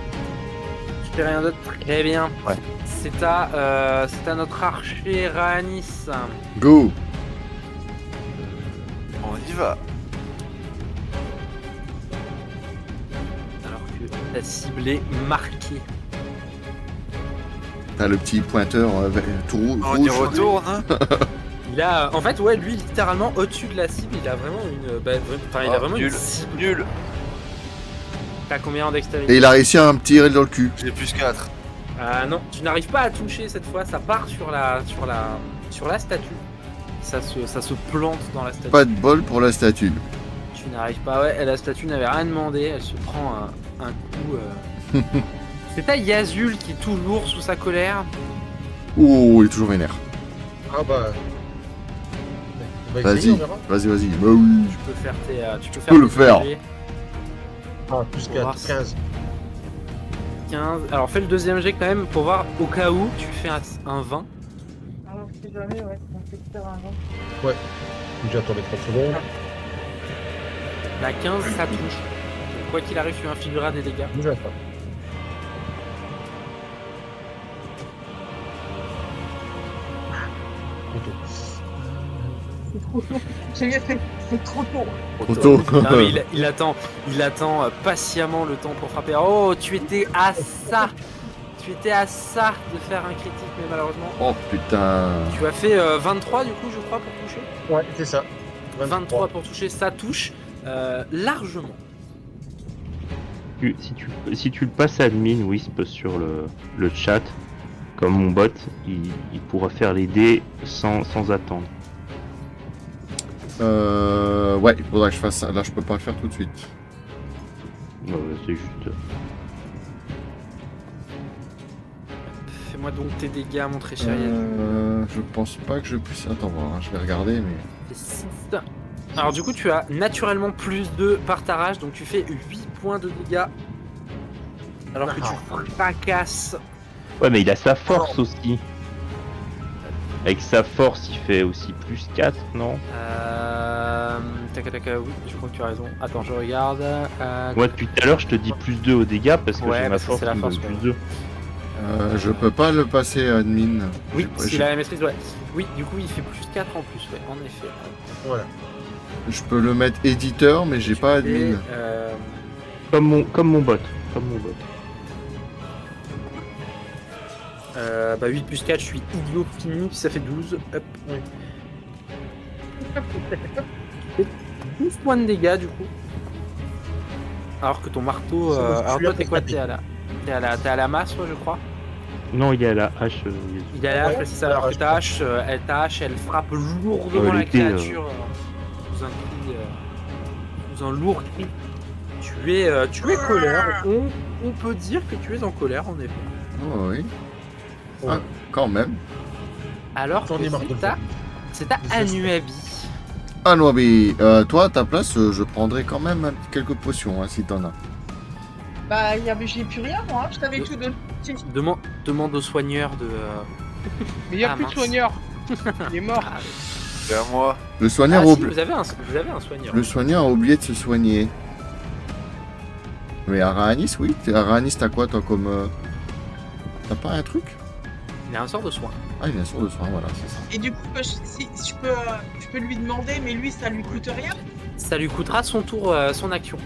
Je fais rien d'autre. Très bien. Ouais. C'est à notre archer Raanis. Go. On y va. Alors que ta cible est marquée. T'as le petit pointeur tout On y rouge. retourne. Hein. Il a, en fait, ouais, lui, littéralement au-dessus de la cible, il a vraiment une, il a vraiment une nul. cible. Nul. T'as combien en dextérité? Et il a réussi à me tirer dans le cul. J'ai plus 4. Ah non, tu n'arrives pas à toucher cette fois. Ça part sur la statue. Ça se plante dans la statue. Pas de bol pour la statue. Tu n'arrives pas. Ouais, et la statue n'avait rien demandé. Elle se prend un coup. C'est ta Yazul qui est toujours sous sa colère. Ouh, il est toujours vénère. Ah bah. On va essayer, Vas-y, on verra. vas-y. Bah oui. Tu peux faire tes. Tu peux le tes faire. jets. Ah, plus On va voir 4, si- 15. 15. Alors fais le deuxième jet quand même pour voir au cas où tu fais un 20. Alors, si jamais, ouais, on peut faire un vent. J'attendais 30 secondes. La 15, ça touche. Donc, quoi qu'il arrive, tu infligeras des dégâts. Bouge pas. Auto. C'est trop tôt. J'ai bien fait. C'est trop tôt. Auto. Non, mais il attend patiemment le temps pour frapper. Oh, tu étais à ça. Tu étais à ça de faire un critique, mais malheureusement. Oh putain. Tu as fait 23 du coup, je crois, pour toucher. Ouais, c'est ça. 23 pour toucher, ça touche largement. Si tu le passes à admin, Wisp, sur le chat, comme mon bot, il pourra faire les dés sans attendre. Ouais, il faudra que je fasse ça. Là, je peux pas le faire tout de suite. C'est juste. Fais-moi donc tes dégâts, mon très cher. Je pense pas que je puisse. Attends, voir, hein, je vais regarder, mais. Fais 6. Alors du coup, tu as naturellement plus 2 par ta rage, donc tu fais 8 points de dégâts. Alors que tu fracasses. Ouais, mais il a sa force aussi. Avec sa force, il fait aussi plus 4, non? Oui, je crois que tu as raison. Attends, je regarde. Moi, depuis tout à l'heure, je te dis plus 2 aux dégâts parce que Ouais, j'ai ma parce que force c'est la qui me donne force, plus ouais. 2. Je peux pas le passer admin. Oui, J'ai- s'il a la maîtrise, ouais. Oui, du coup, il fait plus 4 en plus, ouais, en effet. Voilà. Je peux le mettre éditeur, mais j'ai pas Et, admin. Comme mon bot. Comme mon bot. bah 8 plus 4, je suis idiot fini, ça fait 12. Hop. Oui. 12 points de dégâts du coup. Alors que ton marteau. C'est bon, je suis alors là toi t'es pour quoi? taper. T'es à la masse, toi, je crois. Non, il est à la hache. Il est à la hache, Ouais, c'est ça. Alors que ta hache, elle frappe lourdement la l'épée, créature sous un cri, sous un lourd cri. Tu es colère. On peut dire que tu es en colère en effet. Oh, oui. Ouais. Ah, quand même. Alors que J'en ai marre de le faire. c'est à Anuabi. Ah, Noabi, toi, à ta place, je prendrais quand même quelques potions, hein, si t'en as. Bah, j'ai plus rien, moi. Je t'avais tout donné. Demande au soigneur de. Mais il n'y a Ah, plus mince. de soigneur. Il est mort. C'est à moi. Le soigneur, Ah, a si, oubli- vous avez un soigneur. le soigneur a oublié de se soigner. Mais à Raanis, oui. À Raanis, t'as quoi, toi, comme. T'as pas un truc? Il a un sort de soin. Ah, il est sûr de soin, voilà, c'est ça. Et du coup, si je peux lui demander, mais lui, ça lui coûte rien. Ça lui coûtera son tour, son action.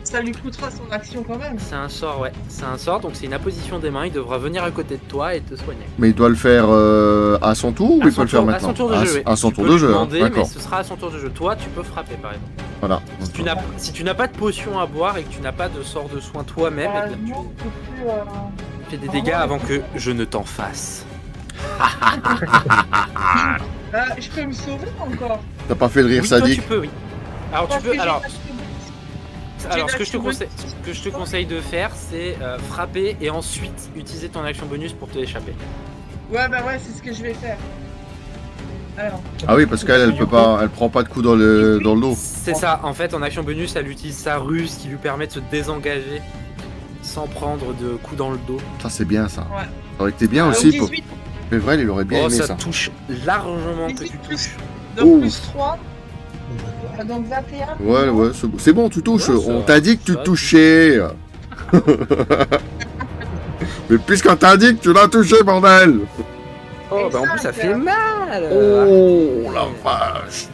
Ça lui coûtera son action quand même. C'est un sort, ouais. C'est un sort, donc c'est une apposition des mains. Il devra venir à côté de toi et te soigner. Mais il doit le faire à son tour ou À il son peut le faire tour- maintenant? À son tour de jeu. oui. À son Tu tour peux de lui jeu, hein, demander, mais d'accord. ce sera à son tour de jeu. Toi, tu peux frapper par exemple. Voilà. Si tu n'as pas de potion à boire et que tu n'as pas de sort de soin toi-même, eh bien, Non, je peux plus. tu fais des dégâts avant que je ne t'en fasse. Je peux me sauver encore. T'as pas fait le rire Oui, toi, tu sadique? peux, oui. Alors tu Parce peux. que j'ai Alors, lâché le- alors ce que lâché je te conseille de faire, c'est frapper et ensuite utiliser ton action bonus pour te échapper. Ouais, bah ouais, c'est ce que je vais faire. Alors, Ah oui, parce qu'elle, elle peut pas, elle prend pas de coup dans le dos. C'est ça, en fait, en action bonus, elle utilise sa ruse qui lui permet de se désengager sans prendre de coups dans le dos. Ça, c'est bien, ça. Ouais. Ça aurait été bien au aussi pour. 18, Pévrel, il aurait bien Oh, aimé ça ça. touche largement que tu 18 plus, touches. de Ouh. plus 3. Donc 21. Ouais, non ouais, c'est bon, tu touches. Ouais, ça On va, t'a dit que tu ça va. touchais. Mais puisqu'on t'a dit que tu l'as touché, bordel. Oh, bah en plus, ça fait mal. Oh la vache.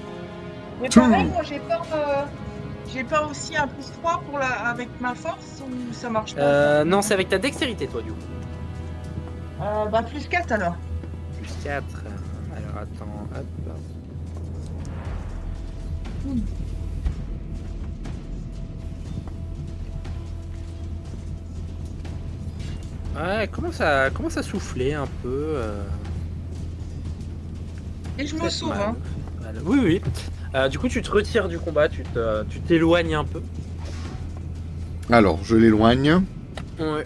Mais Tout. pareil, moi j'ai pas aussi un plus 3 pour avec ma force ou ça marche pas Non, c'est avec ta dextérité, toi, du coup. Bah plus 4 alors. Plus 4. Alors, attends, hop. Ouais, commence à souffler un peu. Et je me Peut-être sauve, mal. hein. Mal. Oui, oui. Du coup, tu te retires du combat, tu t'éloignes un peu. Alors, je l'éloigne. Ouais,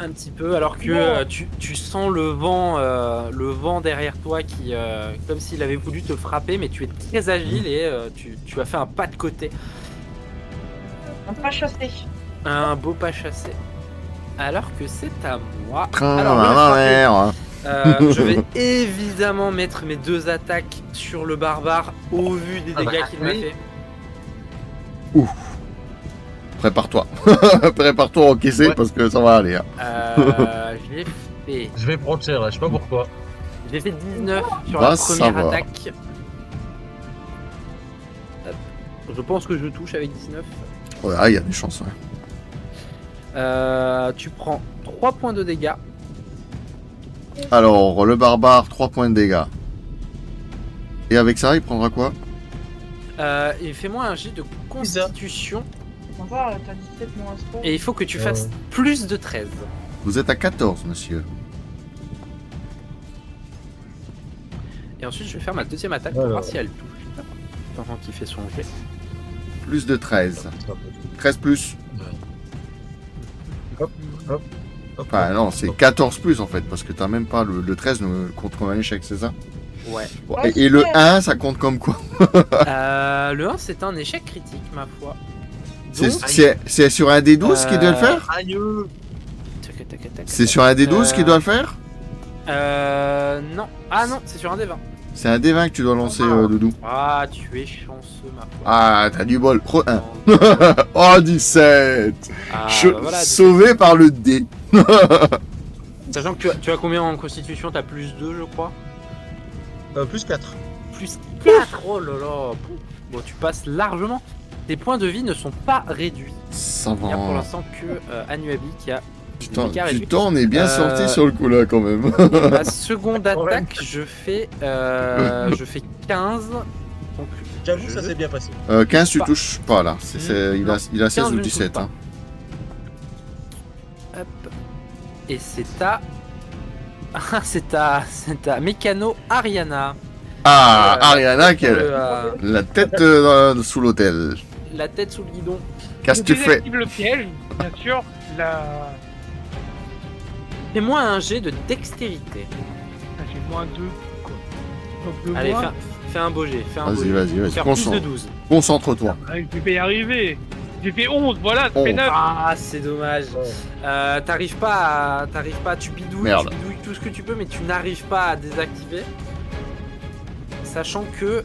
un petit peu, alors que Non. tu sens le vent derrière toi qui, comme s'il avait voulu te frapper, mais tu es très agile et tu as fait un pas de côté. Un pas chassé. Un beau pas chassé. Alors que c'est à moi. Train Alors, à le ma frappé. mère. Je vais évidemment mettre mes 2 attaques sur le barbare au vu des dégâts qu'il m'a oui. fait. Prépare-toi. Prépare-toi à encaisser Ouais. parce que ça va aller. Hein. Je l'ai fait. Je vais prendre cher là, je sais pas pourquoi. J'ai fait 19 sur Bah, la ça première va. attaque. Hop. Je pense que je touche avec 19. Ouais, ah, il y a des chances. Ouais. Tu prends 3 points de dégâts. Alors, le barbare, 3 points de dégâts. Et avec ça, il prendra quoi? Et fais-moi un jet de constitution. On va voir, t'as 17 moins 3. Et il faut que tu fasses plus de 13. Vous êtes à 14, monsieur. Et ensuite, je vais faire ma deuxième attaque pour Alors. voir si elle touche. Pendant qu'il fait son jet. Plus de 13. 13 plus. Hop. Enfin, non, c'est 14 plus en fait, parce que t'as même pas le 13 ne compte comme un échec, c'est ça? Ouais. Bon, Ouais, et le super. 1, ça compte comme quoi? Le 1, c'est un échec critique, ma foi. Donc, C'est sur un des 12 qui doit le faire? Aïe. tac, tac, tac, tac, C'est tac. sur un des 12 qui doit le faire? Non. Ah non, c'est sur un des 20. C'est un des 20 que tu dois lancer, Doudou. Ah, tu es chanceux, ma foi. Ah, t'as du bol. Pro 1. Non. Oh, 17. Ah, Che- bah voilà, Sauvé par le dé. Sachant que tu as combien en constitution? T'as plus 2, je crois. Plus 4. Plus 4. Oh là là. Bon, tu passes largement. Tes points de vie ne sont pas réduits. Ça Il y a pour va. l'instant que Anuabi qui a Tu des dégâts t'en réduits. es bien sorti sur le coup là quand même. Et ma seconde attaque, je fais 15. Donc, J'avoue, ça s'est bien passé. 15, tu Pas. touches pas là. Il a 16 15, ou je ne 17. touche Hein. hop. Et c'est à. c'est à Mécano Ariana. Ah, Ariana qui a Euh, la tête sous l'hôtel. la tête sous le guidon. Qu'est-ce que Je tu fais? désactive le piège, bien sûr. Fais-moi un jet de dextérité. Ah, j'ai moins 2. Donc le Allez, moins, fais un beau jet. Fais un beau Vas-y, jet. vas-y, vas-y. Faire plus de Concentre. 12. Concentre-toi. je vais y arriver. J'ai fait 11, voilà, ça fait 11. 9. Ah, c'est dommage. T'arrives pas, tu bidouilles, Merde. tout ce que tu peux, mais tu n'arrives pas à désactiver. Sachant que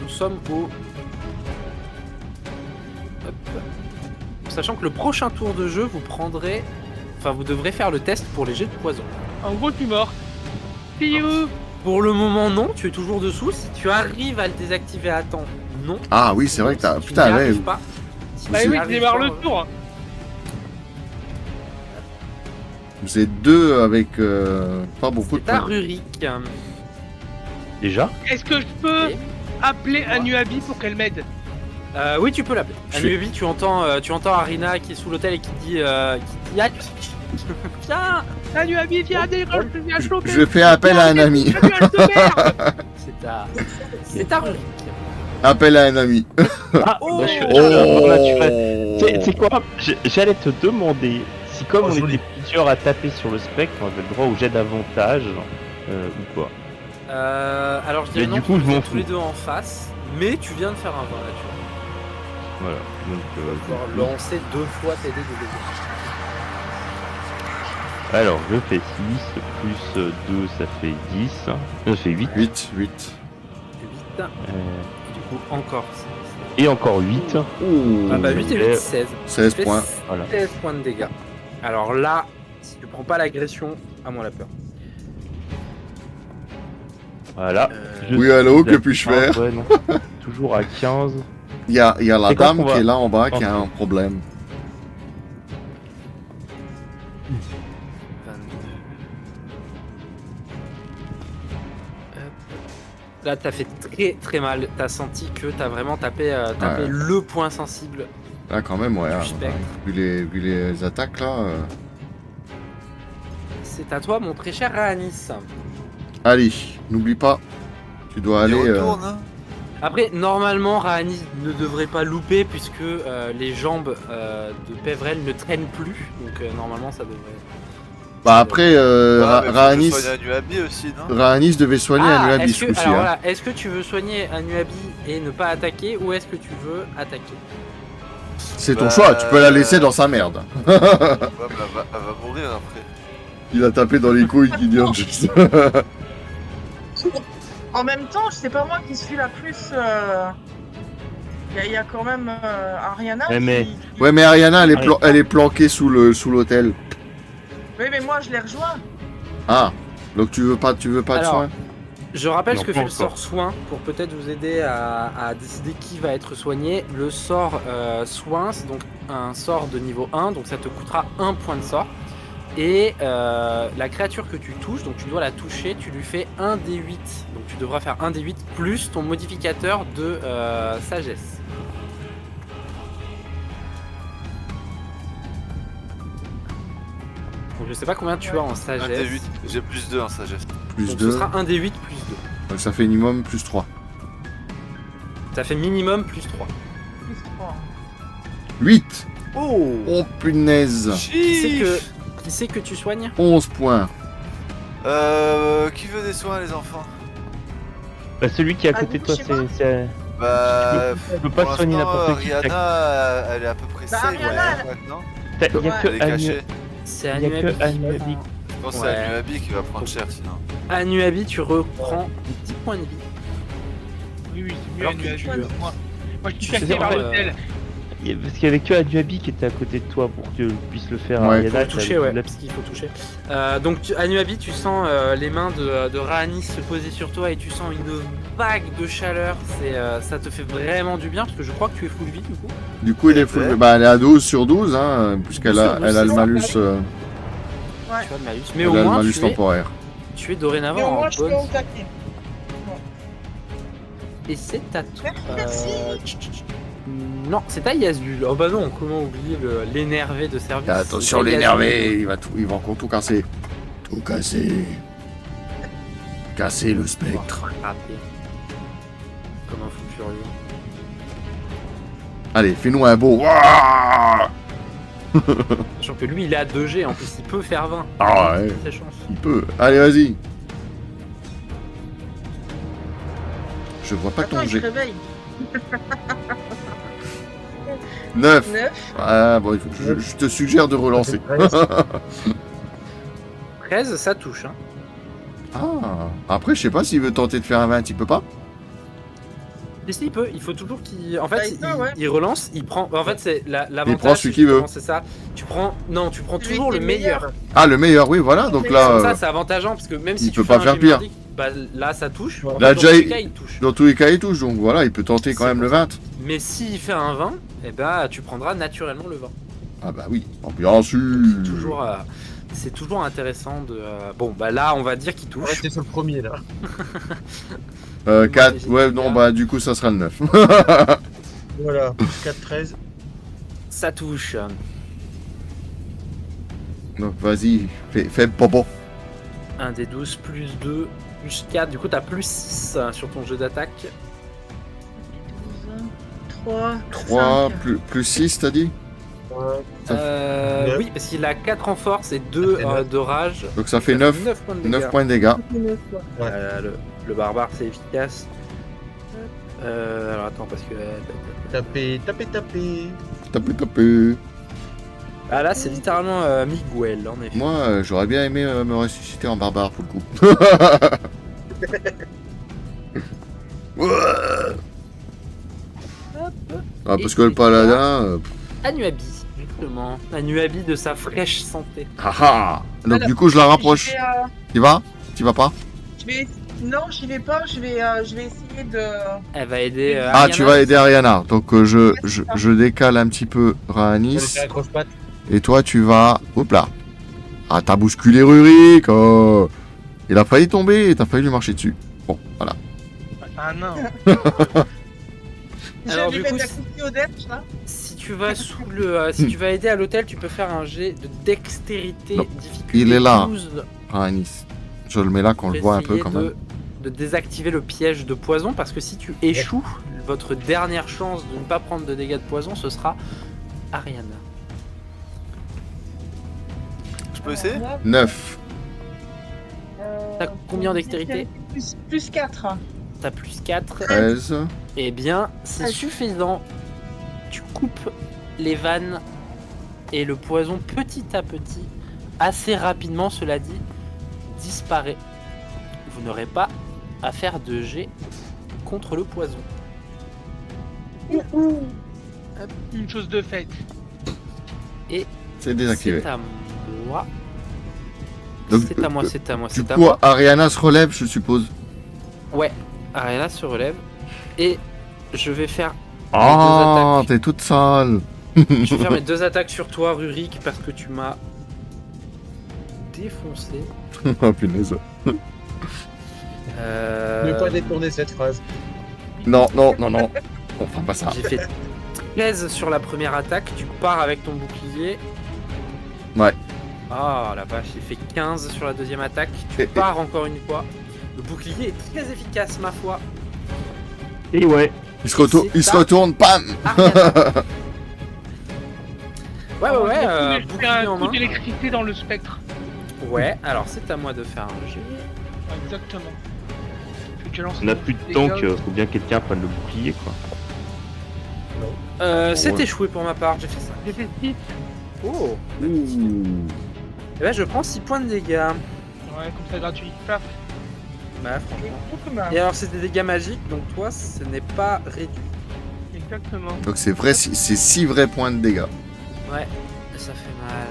nous sommes au. Hop. Sachant que le prochain tour de jeu, vous prendrez. Enfin, vous devrez faire le test pour les jets de poison. En gros, tu es mort. See you. Pour le moment, non, tu es toujours dessous. Si tu arrives à le désactiver à temps, non. Ah oui, c'est vrai que t'as. Si tu Putain, n'y ouais. arrives pas. Si Bah tu n'y oui, je arrives démarre pas, le tour. Vous êtes deux avec pas beaucoup de C'est à points. Rurik. Déjà? Est-ce que je peux Et- appeler Anuabi pour qu'elle m'aide? Oui, tu peux l'appeler. Je Anuevi, tu entends Arina qui est sous l'hôtel et qui dit ah, viens. Anuabi, viens, dérange, viens choper. Je fais appel à un ami. C'est à Rurik. Appel à un ami. Ah, Oh. bah, je suis un peu naturel. C'est quoi? J'allais te demander si comme Oh, on joli. était plusieurs à taper sur le spectre, on avait le droit au jet d'avantage ou quoi. Alors je Mais dirais non, du coup, je vous m'en êtes tous fous. les deux en face, mais tu viens de faire un 20 là, tu vois. Voilà. Donc, Tu vas pouvoir lancer 2 fois tes dés de dégâts. Alors, je fais 6, plus 2, ça fait 10. Ça fait 8. 8, 8. 8. Et du coup, encore. Et encore 8. Ah bah 8 et 8, 16. 16 Ça fait points. Voilà. 16 points de dégâts. Alors là, si tu prends pas l'agression, à moi la peur. Voilà. Oui, allô, que puis-je faire? Ouais, non. Toujours à 15. Il y a la C'est quand dame qu'on qui va- est là en bas qui a un problème. 22. Hop. Là, t'as fait très très mal. T'as senti que t'as vraiment tapé Ouais. le point sensible. Là, quand même, ouais. Du hein, spectre. vu les attaques, là. C'est à toi, mon très cher Raanis. Allez, n'oublie pas. Tu dois Il aller. retourne, hein. Après, normalement, Raanis ne devrait pas louper puisque les jambes de Pevrel ne traînent plus. Donc, normalement, ça devrait. Bah, après, Ah, mais faut Raanis. que je soigne Anuabi aussi, non? Raanis devait soigner Ah, Anuabi est-ce ce que, coup-ci. alors, hein. voilà, est-ce que tu veux soigner Anuabi et ne pas attaquer ou est-ce que tu veux attaquer? C'est ton Bah, choix, tu peux la laisser dans sa merde. Ouais, mais elle va mourir après. Il a tapé dans les couilles, Gideon. juste. En même temps, c'est pas moi qui suis la plus. Il y a quand même Ariana. Ouais, mais- Ouais, mais Ariana, elle est planquée sous l'hôtel. Oui, mais moi, je l'ai rejoint. Ah, donc tu veux pas de Alors, soin? Je rappelle Non, ce que pas fait le encore. sort soin pour peut-être vous aider à décider qui va être soigné. Le sort soin, c'est donc un sort de niveau 1, donc ça te coûtera 1 point de sort. Et la créature que tu touches, donc tu dois la toucher, tu lui fais 1 d8. Donc tu devras faire 1 d8 plus ton modificateur de sagesse. Donc je sais pas combien tu as en Un sagesse. D8, j'ai plus 2 en sagesse. Plus Donc 2. ce sera 1 d8 plus 2. Donc ça fait minimum plus 3. Ça fait minimum plus 3. Plus trois. 8. Oh Oh punaise. Qui c'est que tu soignes? 11 points. Qui veut des soins, les enfants? Bah, celui qui est à Ah, côté de oui, toi, je sais pas. c'est. Bah, Tu peux pas pour soigner l'instant, n'importe qui. Rihanna, elle est à peu près Bah, safe, Rihanna, non? Il y a Ouais. que Elle est cachée. C'est Il y a que Anuabi. Anuabi. Je pense que Ouais. c'est Anuabi qui va prendre cher sinon. Anuabi, tu reprends 10 points de vie. Oui, oui, c'est mieux Alors à que nuage. tu- Moi, je suis tu cassé sais par pas, l'hôtel. Parce qu'il y avait que Anuabi qui était à côté de toi pour que tu puisses le faire. Ouais, à Faut Ariana, le toucher, t'as- ouais, parce qu'il faut toucher. Donc, Anuabi, tu sens les mains de Raanis se poser sur toi et tu sens une vague de chaleur. Ça te fait vraiment du bien parce que je crois que tu es full vie du coup. Du coup, il est full. Bah, elle est à 12 sur 12, hein, puisqu'elle 12 sur a, 12, elle a le c'est ça. malus, Tu as le malus. Mais elle au a le moins, malus tu es temporaire. dorénavant Mais au en moins, je peux bonne. au taquet. Et c'est à toi. Merci. Non, c'est à Yazul. Oh bah non, comment oublier l'énervé de service. Attention, C'est à l'énervé, il va encore tout casser. Tout casser. Casser le Yazul. spectre. Frapper. Comme un fou furieux. Allez, fais-nous un beau. Ouah. Sachant que lui, il est à 2G, en plus, il peut faire 20. Ah ouais. Ses chances. Il peut. Allez, vas-y. Je vois pas Attends, ton je jet. réveille. 9. 9. Ah, bon, je te suggère de relancer. 13, ça touche. Hein. Ah. Après, je sais pas s'il veut tenter de faire un 20, il peut pas. Et si, il peut, il faut toujours qu'il. En Bah, fait, il peut, ouais. il relance, il prend. En fait, c'est l'avantage. Il prend celui qu'il veut. C'est ça. Tu prends. Non, tu prends Celui toujours qui le est meilleur. Ah, le meilleur, oui, voilà. Donc C'est là, Comme ça, c'est avantageant parce que même si il tu peut fais pas un faire jet pire. merdique, bah là, ça touche. Là, En fait, dans déjà, tous les il- cas, il touche. dans tous les cas, il touche. Donc voilà, il peut tenter quand C'est même le pour 20. Mais s'il fait un 20, eh ben, tu prendras naturellement le 20. Ah bah oui, oh, bien sûr. C'est toujours intéressant de. Bon, bah là, on va dire qu'il On va touche. rester sur le premier là. 4, ouais, les non, gars. bah du coup, ça sera le 9. Voilà, 4, 13. Ça touche. Donc vas-y, fais popo. 1 des 12 plus 2 plus 4. Du coup, t'as plus 6 sur ton jeu d'attaque. 3. 3 plus 6, t'as dit? Ça Neuf. Oui, parce qu'il a 4 en force et 2 Ça fait neuf. de rage. Donc ça fait 9, 9 points de dégâts. 9 points de dégâts. Le barbare, c'est efficace. Alors attends, parce que. Taper, taper, taper. Tapé, tapé. Ah là, c'est littéralement Miguel, en effet. Moi, j'aurais bien aimé me ressusciter en barbare pour le coup. Ah, parce que le paladin. Anuabi, justement. Anuabi de sa fraîche santé. Haha. Donc du coup, je la rapproche. Tu vas? Tu vas pas? Non, j'y vais pas. Je vais essayer de. Elle va aider. Ah, Ariana. tu vas aider Ariana. Donc je décale un petit peu Raanis. Allez, faire un croche-patte. Et toi, tu vas. Hop là. Ah, t'as bousculé Rurik. Oh. Il a failli tomber. T'as failli lui marcher dessus. Bon, voilà. Ah non. Alors, J'ai du fait coup, de la cookie au depth, là. Si tu vas sous le, si tu vas aider à l'hôtel, tu peux faire un jet de dextérité Non, difficulté il est là. 12 Raanis. Je le mets là qu'on pour le voit un peu essayer quand même. de désactiver le piège de poison parce que si tu échoues, votre dernière chance de ne pas prendre de dégâts de poison, ce sera Ariana. Je peux essayer 9. T'as combien en dextérité? Plus 4. T'as plus 4. 13. Eh bien, c'est suffisant. Tu coupes les vannes et le poison petit à petit, assez rapidement, cela dit, disparaît. Vous n'aurez pas à faire de jet contre le poison. Une chose de faite. Et C'est désactivé. c'est à moi. Donc, C'est à moi, c'est à moi, Du c'est à coup, moi. Ariana se relève, je suppose. Ouais, Ariana se relève. Et je vais faire Ah, attaques. t'es toute sale. Je vais faire mes 2 attaques sur toi, Rurik, parce que tu m'as défoncé. Oh punaise. Ne pas détourner cette phrase. Non, non, non, non. On fera pas ça. J'ai fait 13 sur la première attaque, tu pars avec ton bouclier. Ouais. Ah la vache, j'ai fait 15 sur la deuxième attaque, tu Et- pars encore une fois. Le bouclier est très efficace, ma foi. Et ouais. Il se retourne, pam. Ariana. Ouais, Je fais bouclier un en coup main. d'électricité dans le spectre. Ouais, alors c'est à moi de faire un jet. Exactement. Faut que je lance On a mon plus de dégât. temps que faut bien quelqu'un prenne le bouclier quoi. C'est Ouais. échoué pour ma part, j'ai fait ça. J'ai fait 6. Oh. Et ben je prends 6 points de dégâts. Ouais, comme ça gratuit. Paf. Bah franchement. Beaucoup mal. Et alors c'est des dégâts magiques, donc toi ce n'est pas réduit. Exactement. Donc c'est vrai, c'est 6 vrais points de dégâts. Ouais, ça fait mal.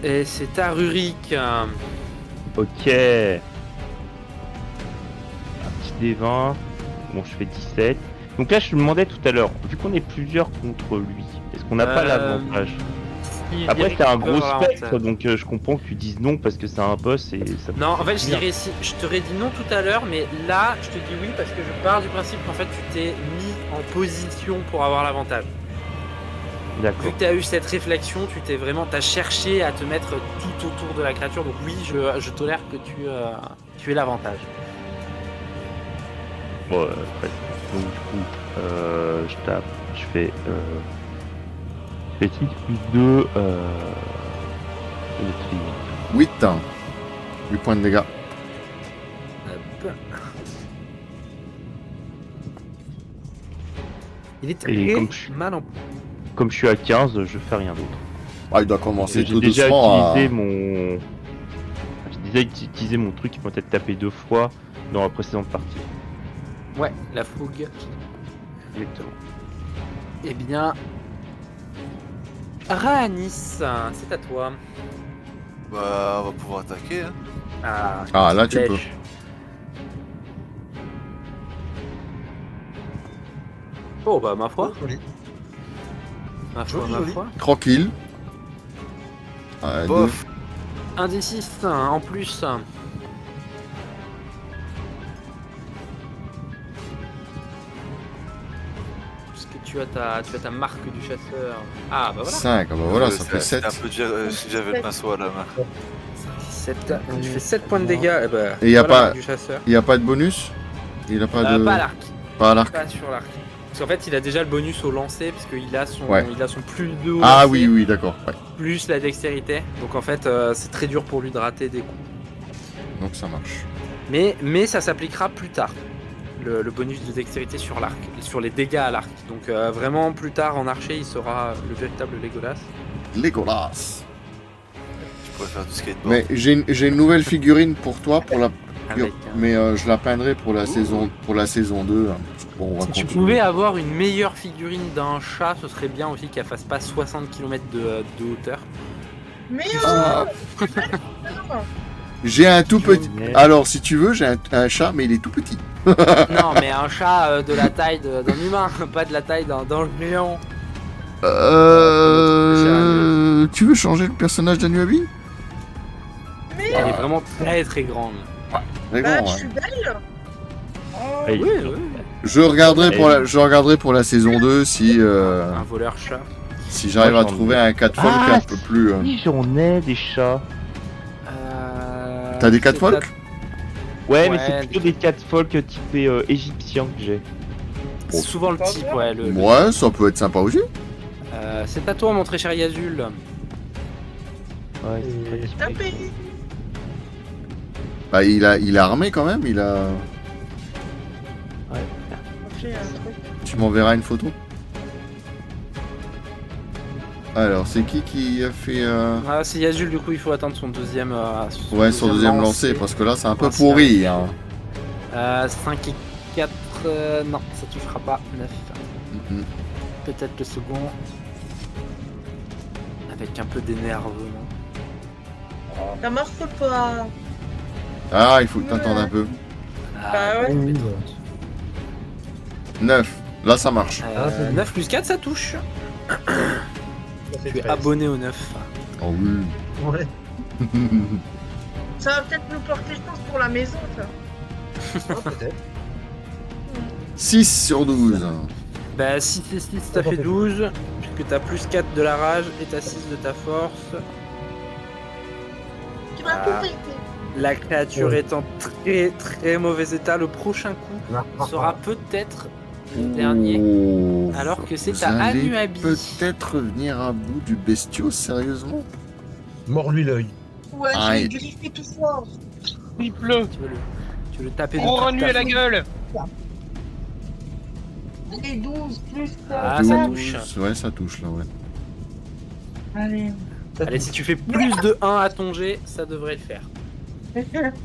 Et c'est à Rurik. Ok. Un petit D20. Bon, je fais 17. Donc là, je me demandais tout à l'heure, vu qu'on est plusieurs contre lui, est-ce qu'on n'a pas l'avantage? Après, c'est un gros spectre, donc je comprends que tu dises non parce que c'est un boss et ça. Non, en fait, je Bien. dirais si. Je t'aurais dit non tout à l'heure, mais là, je te dis oui parce que je pars du principe qu'en fait, tu t'es mis en position pour avoir l'avantage. Vu D'accord. que tu as eu cette réflexion, t'as cherché à te mettre tout autour de la créature, donc oui, je tolère que tu aies l'avantage. Bon, presque. Donc du coup, je tape, je fais 6 plus 2, 8. 8 points de dégâts. Hop. Il est Et très comme je- mal en Comme je suis à 15, je fais rien d'autre. Ah, il doit commencer J'ai tout déjà doucement à... utilisé mon... J'ai déjà utilisé mon truc qui peut être tapé 2 fois dans la précédente partie. Ouais, la fougue. Exactement. Eh bien. Raanis, c'est à toi. Bah, on va pouvoir attaquer. Hein. Ah, là, tu flèche. Oh bah ma foi. Joli. Ma foi, Joli, ma joli. foi. Tranquille. Ah, Bof. Un des 6 en plus. Parce que tu as ta marque du chasseur. Ah bah voilà. 5. Ah bah voilà, ça C'est- fait c'est 7. un peu dur si j'avais le pinceau à la main. 7, donc tu fais 7 points de dégâts. Et, bah, Et y a voilà, pas- marque du chasseur. Il n'y a pas de bonus? Il a pas de... Pas à l'arc. Pas à l'arc. Pas sur l'arc. Parce qu'en fait, il a déjà le bonus au lancer, parce qu'il a son, Ouais. il a son plus 2 au Ah lancer, oui, oui, d'accord. Ouais. plus la dextérité. Donc en fait, c'est très dur pour lui de rater des coups. Donc ça marche. Mais ça s'appliquera plus tard. Le bonus de dextérité sur l'arc, sur les dégâts à l'arc. Donc vraiment plus tard en archer, il sera le véritable Legolas. Legolas. Tu pourrais faire du skateboard. Mais j'ai une nouvelle figurine pour toi, Avec, mais je la peindrai pour la saison 2. Hein. Bon, on va Si tu continuer. pouvais avoir une meilleure figurine d'un chat, ce serait bien aussi qu'elle fasse pas 60 km de hauteur. Mais Ah. J'ai un tout petit. Alors, si tu veux, j'ai un chat, mais il est tout petit. Non, mais un chat de la taille d'un humain, pas de la taille d'un géant. Tu veux changer le personnage d'Anuabi? mais Elle est vraiment très très grande. Très bah, grand, je ouais. suis belle. Oh, Hey, Oui, oui. Je regarderai pour la saison 2 si Un voleur chat. si j'arrive Moi, à j'en trouver ai. un catfolk Ah, un peu plus. Oui, j'en ai des chats. T'as des c'est catfolk? Ouais, mais Ouais, c'est plutôt des catfolk typés égyptiens que j'ai. C'est souvent le type, ouais. Ouais, ça peut être sympa aussi. C'est à toi, mon très cher Yazul. Ouais, c'est très typé. tapez. Bah, il est armé quand même. Il a. J'ai un truc. Tu m'enverras une photo. Alors, c'est qui a fait Ah, c'est Yazul, du coup, il faut attendre son deuxième. Ouais, son deuxième lancé, parce que là, c'est un peu Ouais, c'est pourri. Hein. 5 et 4. Non, ça touchera pas. 9. Mhm. Peut-être le second. Avec un peu d'énervement. Ça marche pas. Ah, il faut que t'attendes un peu. Bah ouais. 9. Là, ça marche. 9 plus 4, ça touche. Ça fait Tu es 13. abonné au 9. Oh oui. Ouais. Ça va peut-être nous porter chance pour la maison, ça. Ah, peut-être. 6 sur 12. Bah, 6 et 6, ça fait 12. Puisque t'as plus 4 de la rage et t'as 6 de ta force. Tu vas Ah. tout péter. La créature est en très très mauvais état. Le prochain coup sera peut-être le dernier. Oh, Alors que c'est vous à allez Anuabi. peut-être venir à bout du bestiau, sérieusement? Mord-lui l'œil. Ouais, je Ah, vais et- griffer tout fort. Il pleut. Tu veux le taper de Gros toute renu ta à la force. gueule. Allez, 12 plus 4. Ah, ça touche. Ouais, ça touche là, ouais. Allez. Allez, si tu fais plus de 1 à ton jet, ça devrait le faire.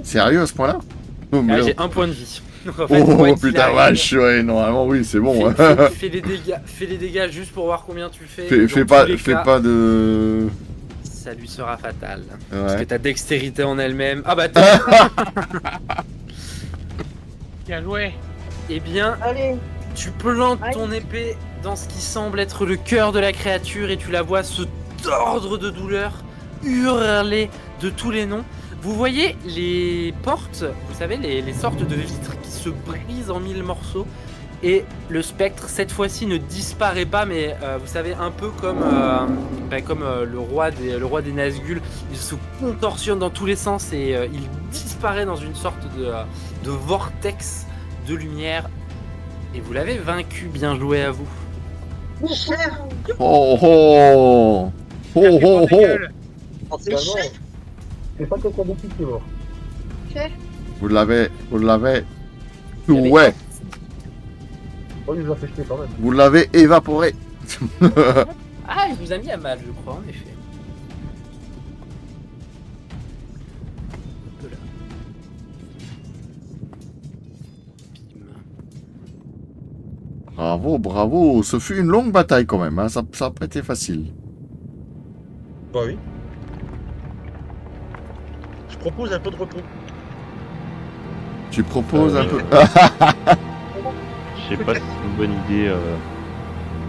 Sérieux à ce point-là? Oh, Ah, merde. j'ai 1 point de vie. Donc, en fait, Oh quoi qu'il putain, arrive, vache, ouais, normalement, oui, c'est bon. fais les dégâts juste pour voir combien tu fais. Dans Fais tous les cas, pas de. ça lui sera fatal. Parce que Ouais. ta dextérité en elle-même. Ah bah Bien joué. Eh bien, Allez. tu plantes ton épée dans ce qui semble être le cœur de la créature et tu la vois se tordre de douleur, hurler de tous les noms. Vous voyez les portes, vous savez, les sortes de vitres qui se brisent en 1000 morceaux. Et le spectre, cette fois-ci, ne disparaît pas, mais vous savez, un peu comme, le roi des Nazgûl, il se contorsionne dans tous les sens et il disparaît dans une sorte de vortex de lumière. Et vous l'avez vaincu, bien joué à vous. Cher. Oh oh! Oh Merci pour oh ta oh! gueule. Finalement, c'est pas quelqu'un de plus qui est mort. Vous l'avez. Avec- Ouais, On nous a fait chier quand même. vous l'avez évaporé. Ah, il vous a mis à mal, je crois, en effet. Hop là. Bim. Bravo, bravo. Ce fut une longue bataille quand même. Hein. Ça n'a pas été facile. Bah oui. Je propose un peu de repos. Tu proposes un peu. Je sais pas si c'est une bonne idée.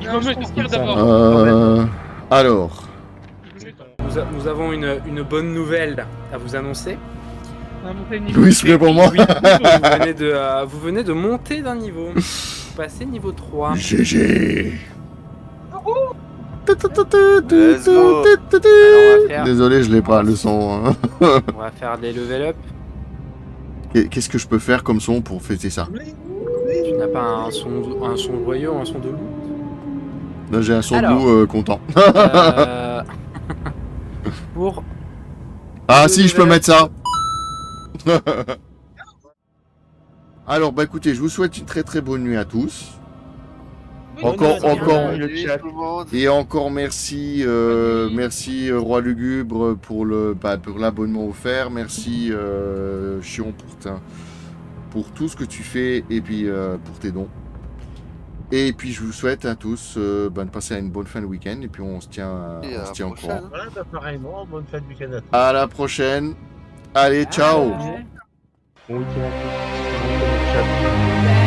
Je Non, veux je me pense sortir que- d'abord. Alors, Nous avons une bonne nouvelle à vous annoncer. On a monté le niveau. Louis, c'est pour moi. Oui, vous venez de monter d'un niveau. Vous passez niveau 3. GG. Let's go. Désolé, je l'ai pas le son. Hein. On va faire des level up. Qu'est-ce que je peux faire comme son pour fêter ça? Tu n'as pas un son joyeux ou un son de loup? Là, j'ai un son de Alors. loup content. Pour Ah si, je peux mettre ça. Alors, bah écoutez, je vous souhaite une très très bonne nuit à tous. Encore le chat. Tout le monde. et encore merci, merci Roi Lugubre pour pour l'abonnement offert. Merci Chion pour tout ce que tu fais et puis pour tes dons. Et puis je vous souhaite à tous de passer une bonne fin de week-end et puis on se tient, Et à on se tient au la courant. prochaine. Voilà, bah, pareillement, bonne fin de week-end à tous. À la prochaine. Allez, ciao. Bon week-end à tous. Bon week-end, chat.